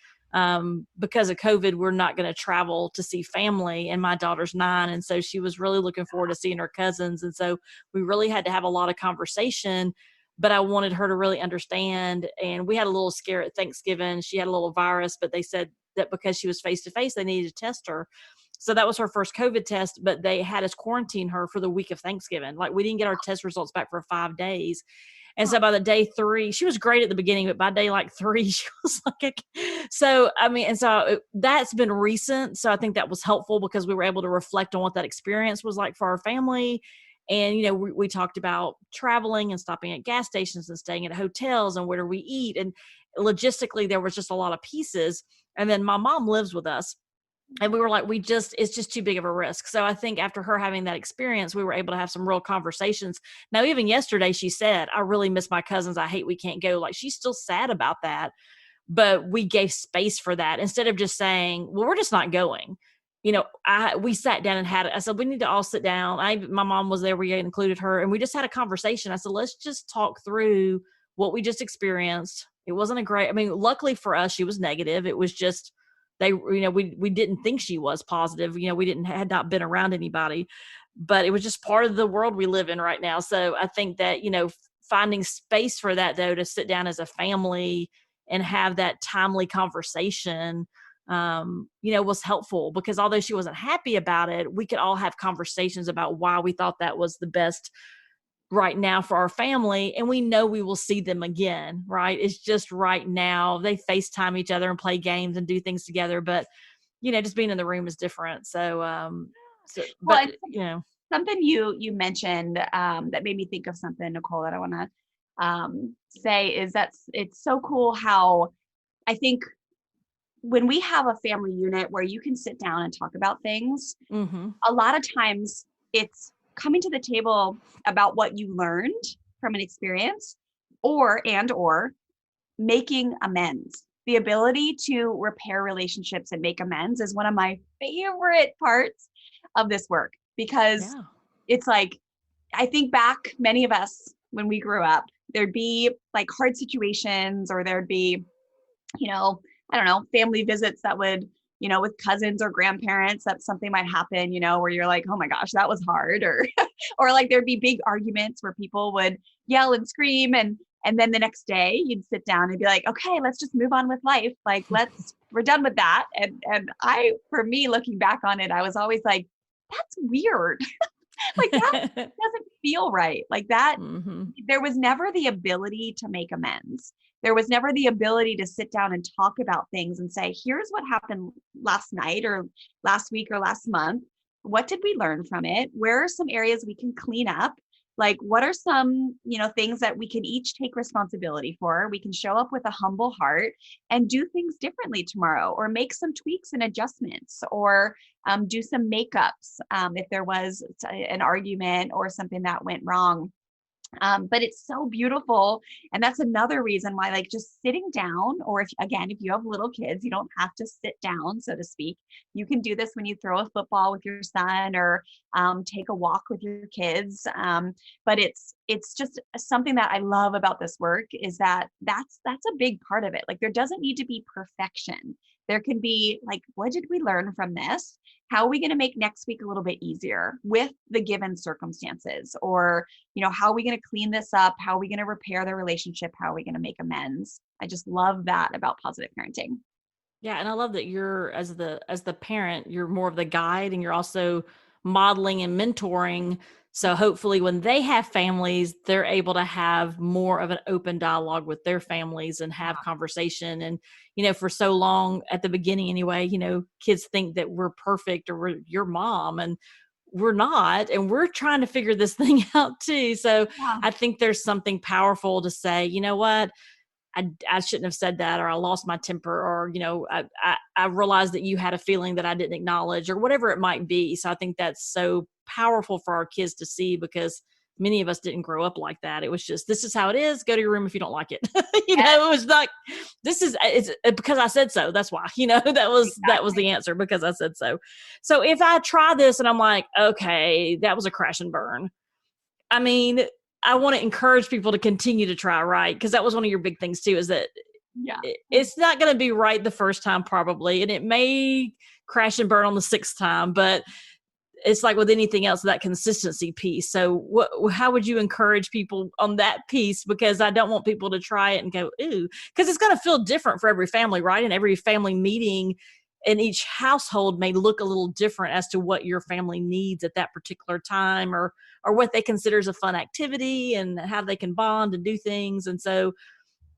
because of COVID, we're not going to travel to see family, and my daughter's 9, and so she was really looking forward to seeing her cousins, and so we really had to have a lot of conversation. But I wanted her to really understand, and we had a little scare at Thanksgiving. She had a little virus, but they said that because she was face to face, they needed to test her. So that was her first COVID test, but they had us quarantine her for the week of Thanksgiving. Like, we didn't get our test results back for 5 days. And so by the day 3, she was great at the beginning, but by day like 3, she was like, so, I mean, and so that's been recent. So I think that was helpful because we were able to reflect on what that experience was like for our family. And, we talked about traveling and stopping at gas stations and staying at hotels and where do we eat. And logistically, there was just a lot of pieces. And then my mom lives with us. And we were like, it's just too big of a risk. So I think after her having that experience, we were able to have some real conversations. Now, even yesterday, she said, I really miss my cousins. I hate we can't go. Like, she's still sad about that. But we gave space for that instead of just saying, well, we're just not going. We sat down and I said, we need to all sit down. My mom was there. We included her, and we just had a conversation. I said, let's just talk through what we just experienced. It wasn't luckily for us, she was negative. It was just, we didn't think she was positive. We had not been around anybody, but it was just part of the world we live in right now. So I think that, finding space for that, though, to sit down as a family and have that timely conversation, was helpful, because although she wasn't happy about it, we could all have conversations about why we thought that was the best right now for our family. And we know we will see them again, right? It's just right now they FaceTime each other and play games and do things together. But, just being in the room is different. Well, something you mentioned that made me think of something, Nicole, that I want to say is that it's so cool how I think when we have a family unit where you can sit down and talk about things, a lot of times it's coming to the table about what you learned from an experience or making amends. The ability to repair relationships and make amends is one of my favorite parts of this work, because it's like, I think back, many of us, when we grew up, there'd be like hard situations, or there'd be, I don't know, family visits that would, with cousins or grandparents, that something might happen, where you're like, oh my gosh, that was hard. Or, or like there'd be big arguments where people would yell and scream. And then the next day you'd sit down and be like, okay, let's just move on with life. Like, we're done with that. And for me, looking back on it, I was always like, that's weird. Like, that doesn't feel right. Like that, there was never the ability to make amends. There was never the ability to sit down and talk about things and say, here's what happened last night or last week or last month. What did we learn from it? Where are some areas we can clean up? Like, what are some, things that we can each take responsibility for? We can show up with a humble heart and do things differently tomorrow, or make some tweaks and adjustments, or do some makeups if there was an argument or something that went wrong. But it's so beautiful. And that's another reason why, like, just sitting down, or if you have little kids, you don't have to sit down, so to speak. You can do this when you throw a football with your son, or take a walk with your kids. But it's just something that I love about this work, is that that's a big part of it. Like, there doesn't need to be perfection. There can be like, what did we learn from this? How are we going to make next week a little bit easier with the given circumstances? Or, how are we going to clean this up? How are we going to repair the relationship? How are we going to make amends? I just love that about positive parenting. Yeah. And I love that you're, as the parent, you're more of the guide, and you're also modeling and mentoring. So hopefully when they have families, they're able to have more of an open dialogue with their families and have conversation. And, for so long at the beginning anyway, kids think that we're perfect, or we're your mom, and we're not. And we're trying to figure this thing out too. So I think there's something powerful to say, you know what? I shouldn't have said that, or I lost my temper, or, I realized that you had a feeling that I didn't acknowledge, or whatever it might be. So I think that's so powerful for our kids to see, because many of us didn't grow up like that. It was just, this is how it is. Go to your room if you don't like it. It was like, it's because I said so. That's why, that was the answer, because I said so. So if I try this and I'm like, okay, that was a crash and burn. I mean, I want to encourage people to continue to try, right? Because that was one of your big things too, is that it's not going to be right the first time probably. And it may crash and burn on the sixth time, but it's like with anything else, that consistency piece. So how would you encourage people on that piece? Because I don't want people to try it and go, ooh, because it's going to feel different for every family, right? And every family meeting in each household may look a little different as to what your family needs at that particular time, or what they consider as a fun activity, and how they can bond and do things. And so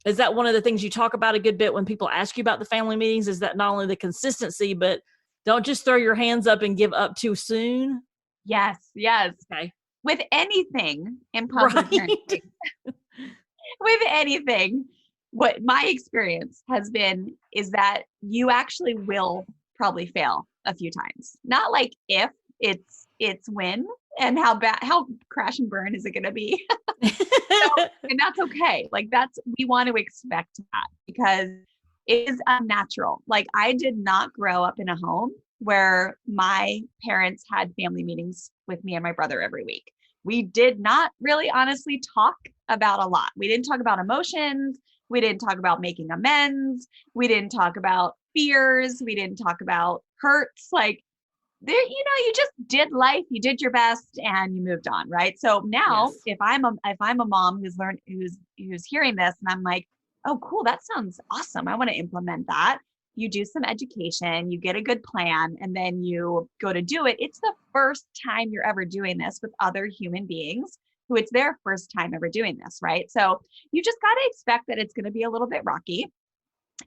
is that one of the things you talk about a good bit when people ask you about the family meetings, is that not only the consistency, but don't just throw your hands up and give up too soon? Yes. Okay. With anything in positive parenting, with anything, what my experience has been is that you actually will probably fail a few times. Not like if, it's when, and how crash and burn is it going to be? And that's okay. Like we want to expect that, because it is unnatural. Like I did not grow up in a home where my parents had family meetings with me and my brother every week. We did not really honestly talk about a lot. We didn't talk about emotions. We didn't talk about making amends. We didn't talk about fears. We didn't talk about hurts. Like there, you just did life, you did your best, and you moved on. Right. So now if I'm a mom who's hearing this, and I'm like, oh, cool, that sounds awesome, I want to implement that. You do some education, you get a good plan, and then you go to do it. It's the first time you're ever doing this with other human beings who it's their first time ever doing this. Right. So you just got to expect that it's going to be a little bit rocky.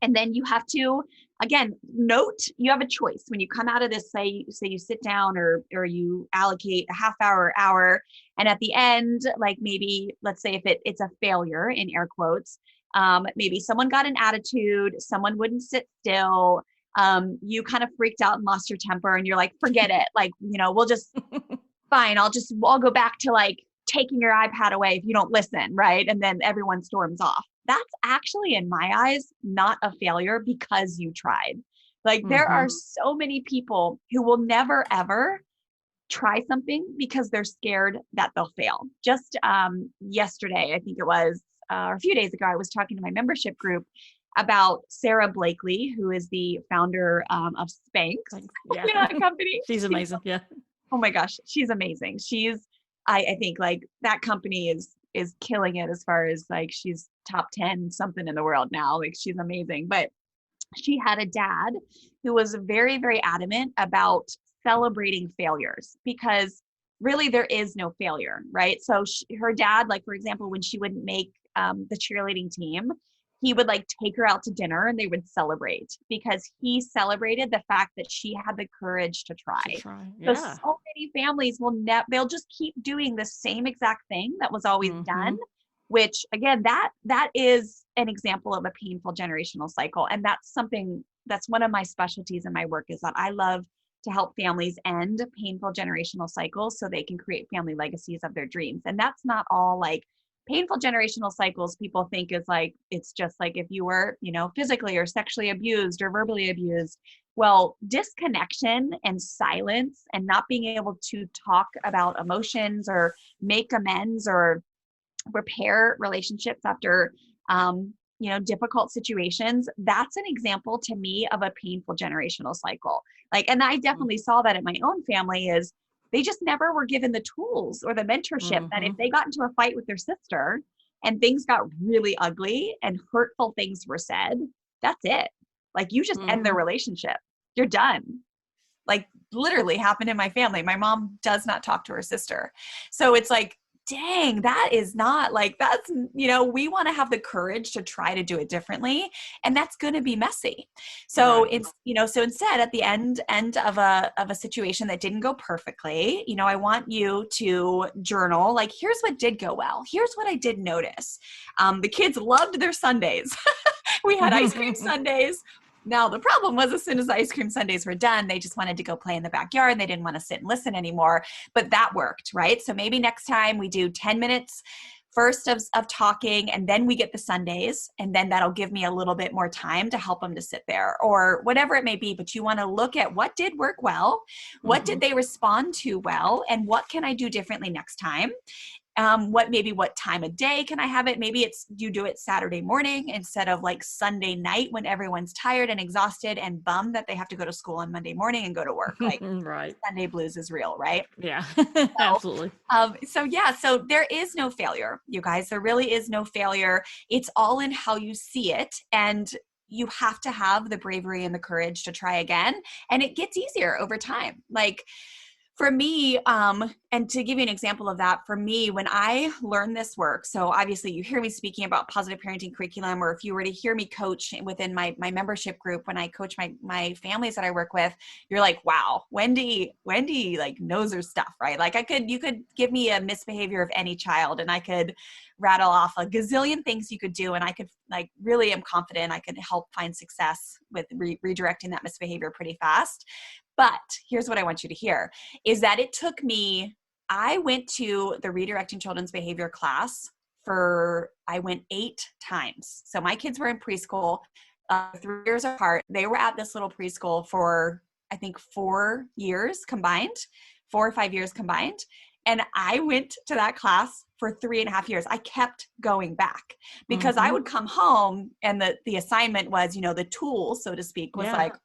And then you have to, again, note, you have a choice when you come out of this, say you sit down, or you allocate a half hour, and at the end, like maybe, let's say if it's a failure in air quotes, maybe someone got an attitude, someone wouldn't sit still, you kind of freaked out and lost your temper, and you're like, forget it. Like, we'll just, fine, I'll go back to like taking your iPad away if you don't listen. Right. And then everyone storms off. That's actually, in my eyes, not a failure, because you tried. Like there are so many people who will never, ever try something because they're scared that they'll fail. Just yesterday, I think it was, or a few days ago, I was talking to my membership group about Sarah Blakely, who is the founder of Spanx, company. She's amazing. Yeah. Oh my gosh, she's amazing. I think like that company is killing it, as far as like she's top 10 something in the world now. Like she's amazing. But she had a dad who was very, very adamant about celebrating failures, because really there is no failure, right? So her dad, like for example, when she wouldn't make the cheerleading team, he would like take her out to dinner and they would celebrate, because he celebrated the fact that she had the courage to try. Yeah. So many families they'll just keep doing the same exact thing that was always done, which again, that is an example of a painful generational cycle. And that's one of my specialties in my work, is that I love to help families end painful generational cycles so they can create family legacies of their dreams. And that's not all like painful generational cycles people think is like, it's just like if you were, physically or sexually abused or verbally abused. Well, disconnection and silence and not being able to talk about emotions or make amends or repair relationships after, difficult situations, that's an example to me of a painful generational cycle. Like, and I definitely saw that in my own family, is they just never were given the tools or the mentorship that if they got into a fight with their sister and things got really ugly and hurtful things were said, that's it. Like you just end the relationship. You're done. Like literally happened in my family. My mom does not talk to her sister. So it's like, dang, that is not like, that's, we want to have the courage to try to do it differently. And that's going to be messy. So Right. it's, so instead at the end of a situation that didn't go perfectly, I want you to journal, like, here's what did go well. Here's what I did notice. The kids loved their sundaes. We had ice cream sundaes. Now, the problem was as soon as the ice cream sundaes were done, they just wanted to go play in the backyard and they didn't want to sit and listen anymore. But that worked, right? So maybe next time we do 10 minutes first of talking, and then we get the sundaes, and then that'll give me a little bit more time to help them to sit there or whatever it may be. But you want to look at what did work well, what did they respond to well, and what can I do differently next time? What time of day can I have it? Maybe it's you do it Saturday morning instead of like Sunday night when everyone's tired and exhausted and bummed that they have to go to school on Monday morning and go to work. Like Right. Sunday blues is real, right? Yeah. So, Absolutely. so there is no failure, you guys. There really is no failure. It's all in how you see it. And you have to have the bravery and the courage to try again. And it gets easier over time. Like, for me, and to give you an example of that, for me, when I learned this work, so obviously you hear me speaking about positive parenting curriculum, or if you were to hear me coach within my membership group, when I coach my families that I work with, you're like, wow, Wendy like knows her stuff, right? Like you could give me a misbehavior of any child and I could rattle off a gazillion things you could do. And I could like really am confident I could help find success with redirecting that misbehavior pretty fast. But here's what I want you to hear is that it took me, I went to the redirecting children's behavior class I went 8 times. So my kids were in preschool, 3 years apart. They were at this little preschool for, I think, 4 years combined, 4 or 5 years combined. And I went to that class for 3.5 years. I kept going back because I would come home and the assignment was, the tool, so to speak, was like,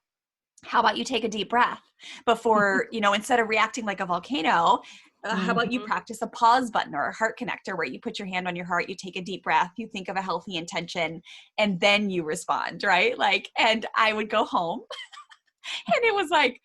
how about you take a deep breath before, instead of reacting like a volcano, how about you practice a pause button or a heart connector where you put your hand on your heart, you take a deep breath, you think of a healthy intention, and then you respond, right? Like, and I would go home and it was like,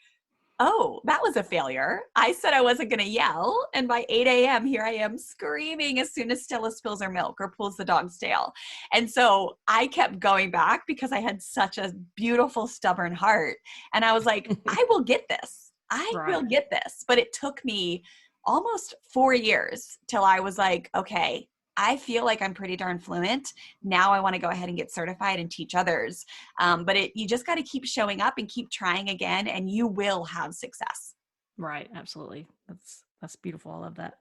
oh, that was a failure. I said I wasn't going to yell. And by 8 a.m., here I am screaming as soon as Stella spills her milk or pulls the dog's tail. And so I kept going back because I had such a beautiful, stubborn heart. And I was like, I will get this. I will get this. But it took me almost 4 years till I was like, okay, I feel like I'm pretty darn fluent. Now I want to go ahead and get certified and teach others. But you just got to keep showing up and keep trying again, and you will have success. Right. Absolutely. That's beautiful. I love that.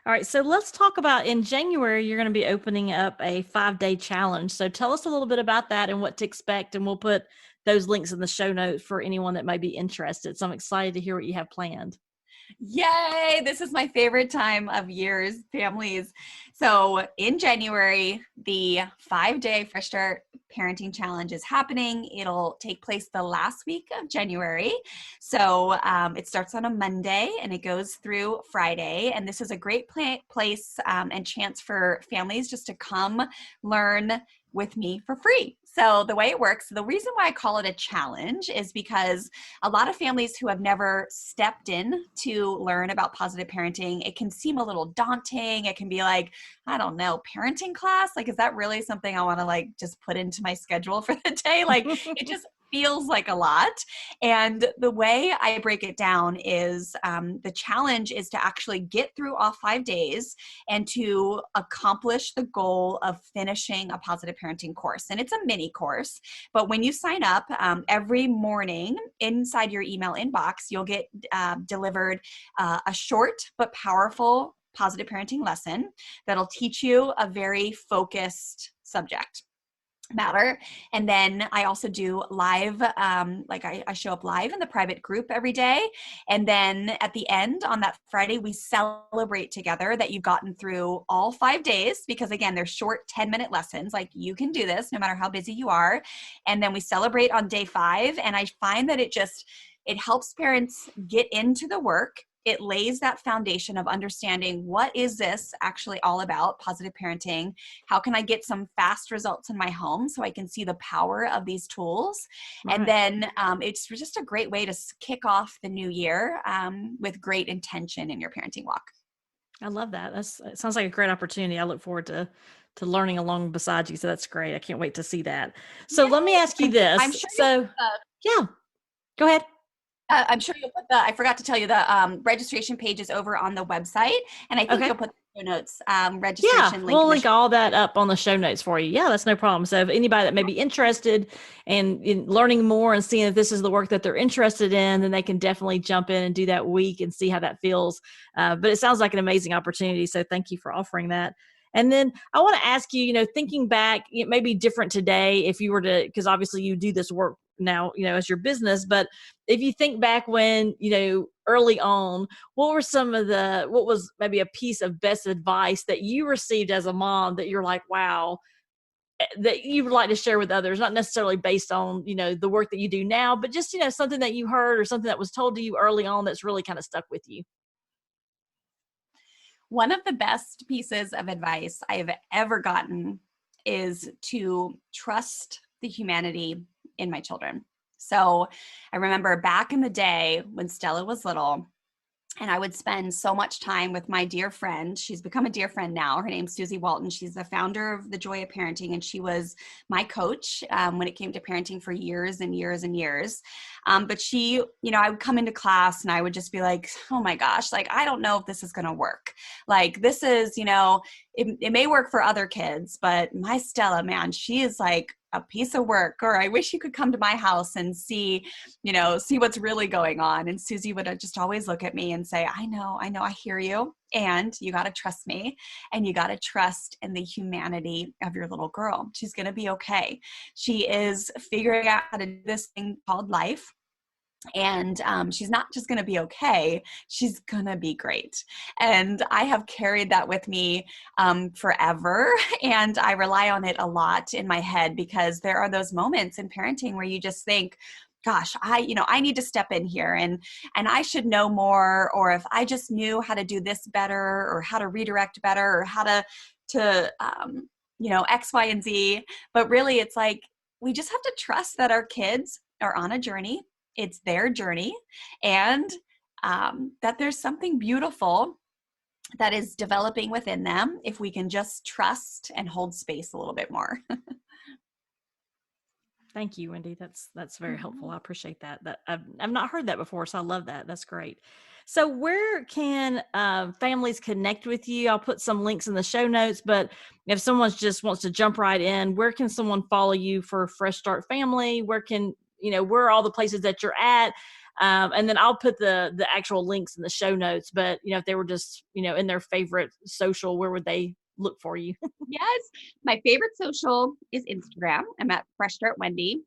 All right. So let's talk about in January, you're going to be opening up a 5-day challenge. So tell us a little bit about that and what to expect. And we'll put those links in the show notes for anyone that may be interested. So I'm excited to hear what you have planned. Yay! This is my favorite time of years, families. So in January, the 5-day Fresh Start Parenting Challenge is happening. It'll take place the last week of January. So it starts on a Monday and it goes through Friday. And this is a great place and chance for families just to come learn with me for free. So the way it works, the reason why I call it a challenge is because a lot of families who have never stepped in to learn about positive parenting, it can seem a little daunting. It can be like, I don't know, parenting class? Like, is that really something I want to like just put into my schedule for the day? Like it just feels like a lot. And the way I break it down is the challenge is to actually get through all 5 days and to accomplish the goal of finishing a positive parenting course. And it's a mini course, but when you sign up every morning inside your email inbox, you'll get delivered a short but powerful positive parenting lesson that'll teach you a very focused subject matter. And then I also do live, I show up live in the private group every day. And then at the end on that Friday, we celebrate together that you've gotten through all 5 days, because again, they're short 10-minute lessons. Like you can do this no matter how busy you are. And then we celebrate on day 5. And I find that it helps parents get into the work. It lays that foundation of understanding what is this actually all about, positive parenting? How can I get some fast results in my home so I can see the power of these tools? Right. And then it's just a great way to kick off the new year with great intention in your parenting walk. I love that. It sounds like a great opportunity. I look forward to learning along beside you. So that's great. I can't wait to see that. So let me ask you Yay! I'm this. sure you'll So yeah, go ahead. I'm sure you'll put I forgot to tell you, the registration page is over on the website, and I think Okay. you'll put the show notes, Yeah, registration link we'll in the link all that up on the show notes for you. Yeah, that's no problem. So if anybody that may be interested in learning more and seeing if this is the work that they're interested in, then they can definitely jump in and do that week and see how that feels. But it sounds like an amazing opportunity. So thank you for offering that. And then I want to ask you, thinking back, it may be different today if you were to, because obviously you do this work now, as your business, but if you think back when, early on, what was maybe a piece of best advice that you received as a mom that you're like, wow, that you would like to share with others, not necessarily based on, the work that you do now, but just, something that you heard or something that was told to you early on that's really kind of stuck with you? One of the best pieces of advice I have ever gotten is to trust the humanity in my children. So I remember back in the day when Stella was little, and I would spend so much time with my dear friend. She's become a dear friend now. Her name's Susie Walton. She's the founder of The Joy of Parenting, and she was my coach when it came to parenting for years and years and years. But she, I would come into class and I would just be like, oh my gosh, like, I don't know if this is going to work. Like, this is, it may work for other kids, but my Stella, man, she is like a piece of work. Or I wish you could come to my house and see what's really going on. And Susie would just always look at me and say, I know, I hear you. And you got to trust me, and you got to trust in the humanity of your little girl. She's going to be okay. She is figuring out how to do this thing called life. And she's not just going to be okay, she's going to be great. And I have carried that with me forever. And I rely on it a lot in my head, because there are those moments in parenting where you just think, gosh, I need to step in here and I should know more. Or if I just knew how to do this better, or how to redirect better, or how to X, Y, and Z. But really, it's like, we just have to trust that our kids are on a journey. It's their journey, and that there's something beautiful that is developing within them if we can just trust and hold space a little bit more. Thank you, Wendy. That's very helpful. I appreciate that. I've not heard that before, so I love that. That's great. So where can families connect with you? I'll put some links in the show notes, but if someone just wants to jump right in, where can someone follow you for Fresh Start Family? Where are all the places that you're at? And then I'll put the actual links in the show notes, but if they were just, in their favorite social, where would they look for you? Yes. My favorite social is Instagram. I'm at Fresh Start Wendy.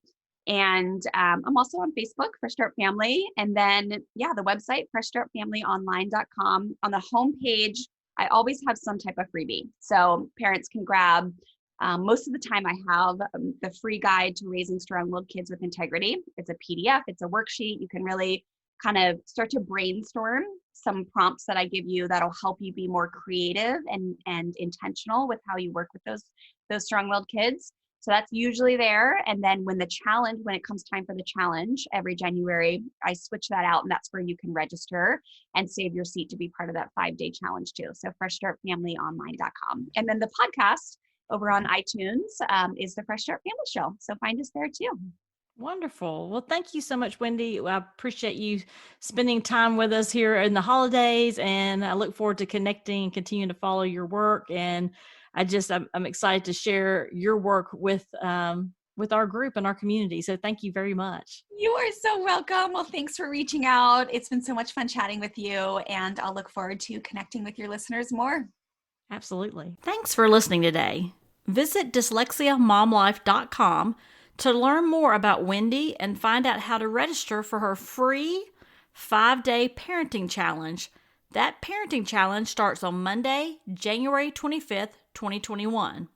And I'm also on Facebook, Fresh Start Family. And then, the website, freshstartfamilyonline.com. On the homepage, I always have some type of freebie. So parents can grab, most of the time I have the free guide to raising strong-willed kids with integrity. It's a PDF, it's a worksheet. You can really kind of start to brainstorm some prompts that I give you that'll help you be more creative and intentional with how you work with those strong-willed kids. So that's usually there. And then when it comes time for the challenge every January, I switch that out, and that's where you can register and save your seat to be part of that 5-day challenge too. So freshstartfamilyonline.com. And then the podcast over on iTunes is the Fresh Start Family Show. So find us there too. Wonderful. Well, thank you so much, Wendy. I appreciate you spending time with us here in the holidays, and I look forward to connecting and continuing to follow your work. And I'm excited to share your work with our group and our community. So thank you very much. You are so welcome. Well, thanks for reaching out. It's been so much fun chatting with you, and I'll look forward to connecting with your listeners more. Absolutely. Thanks for listening today. Visit dyslexiamomlife.com to learn more about Wendy and find out how to register for her free 5-day parenting challenge. That parenting challenge starts on Monday, January 25th, 2021.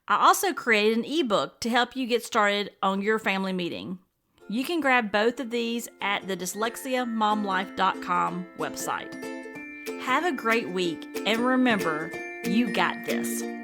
I also created an ebook to help you get started on your family meeting. You can grab both of these at the dyslexiamomlife.com website. Have a great week, and remember, you got this.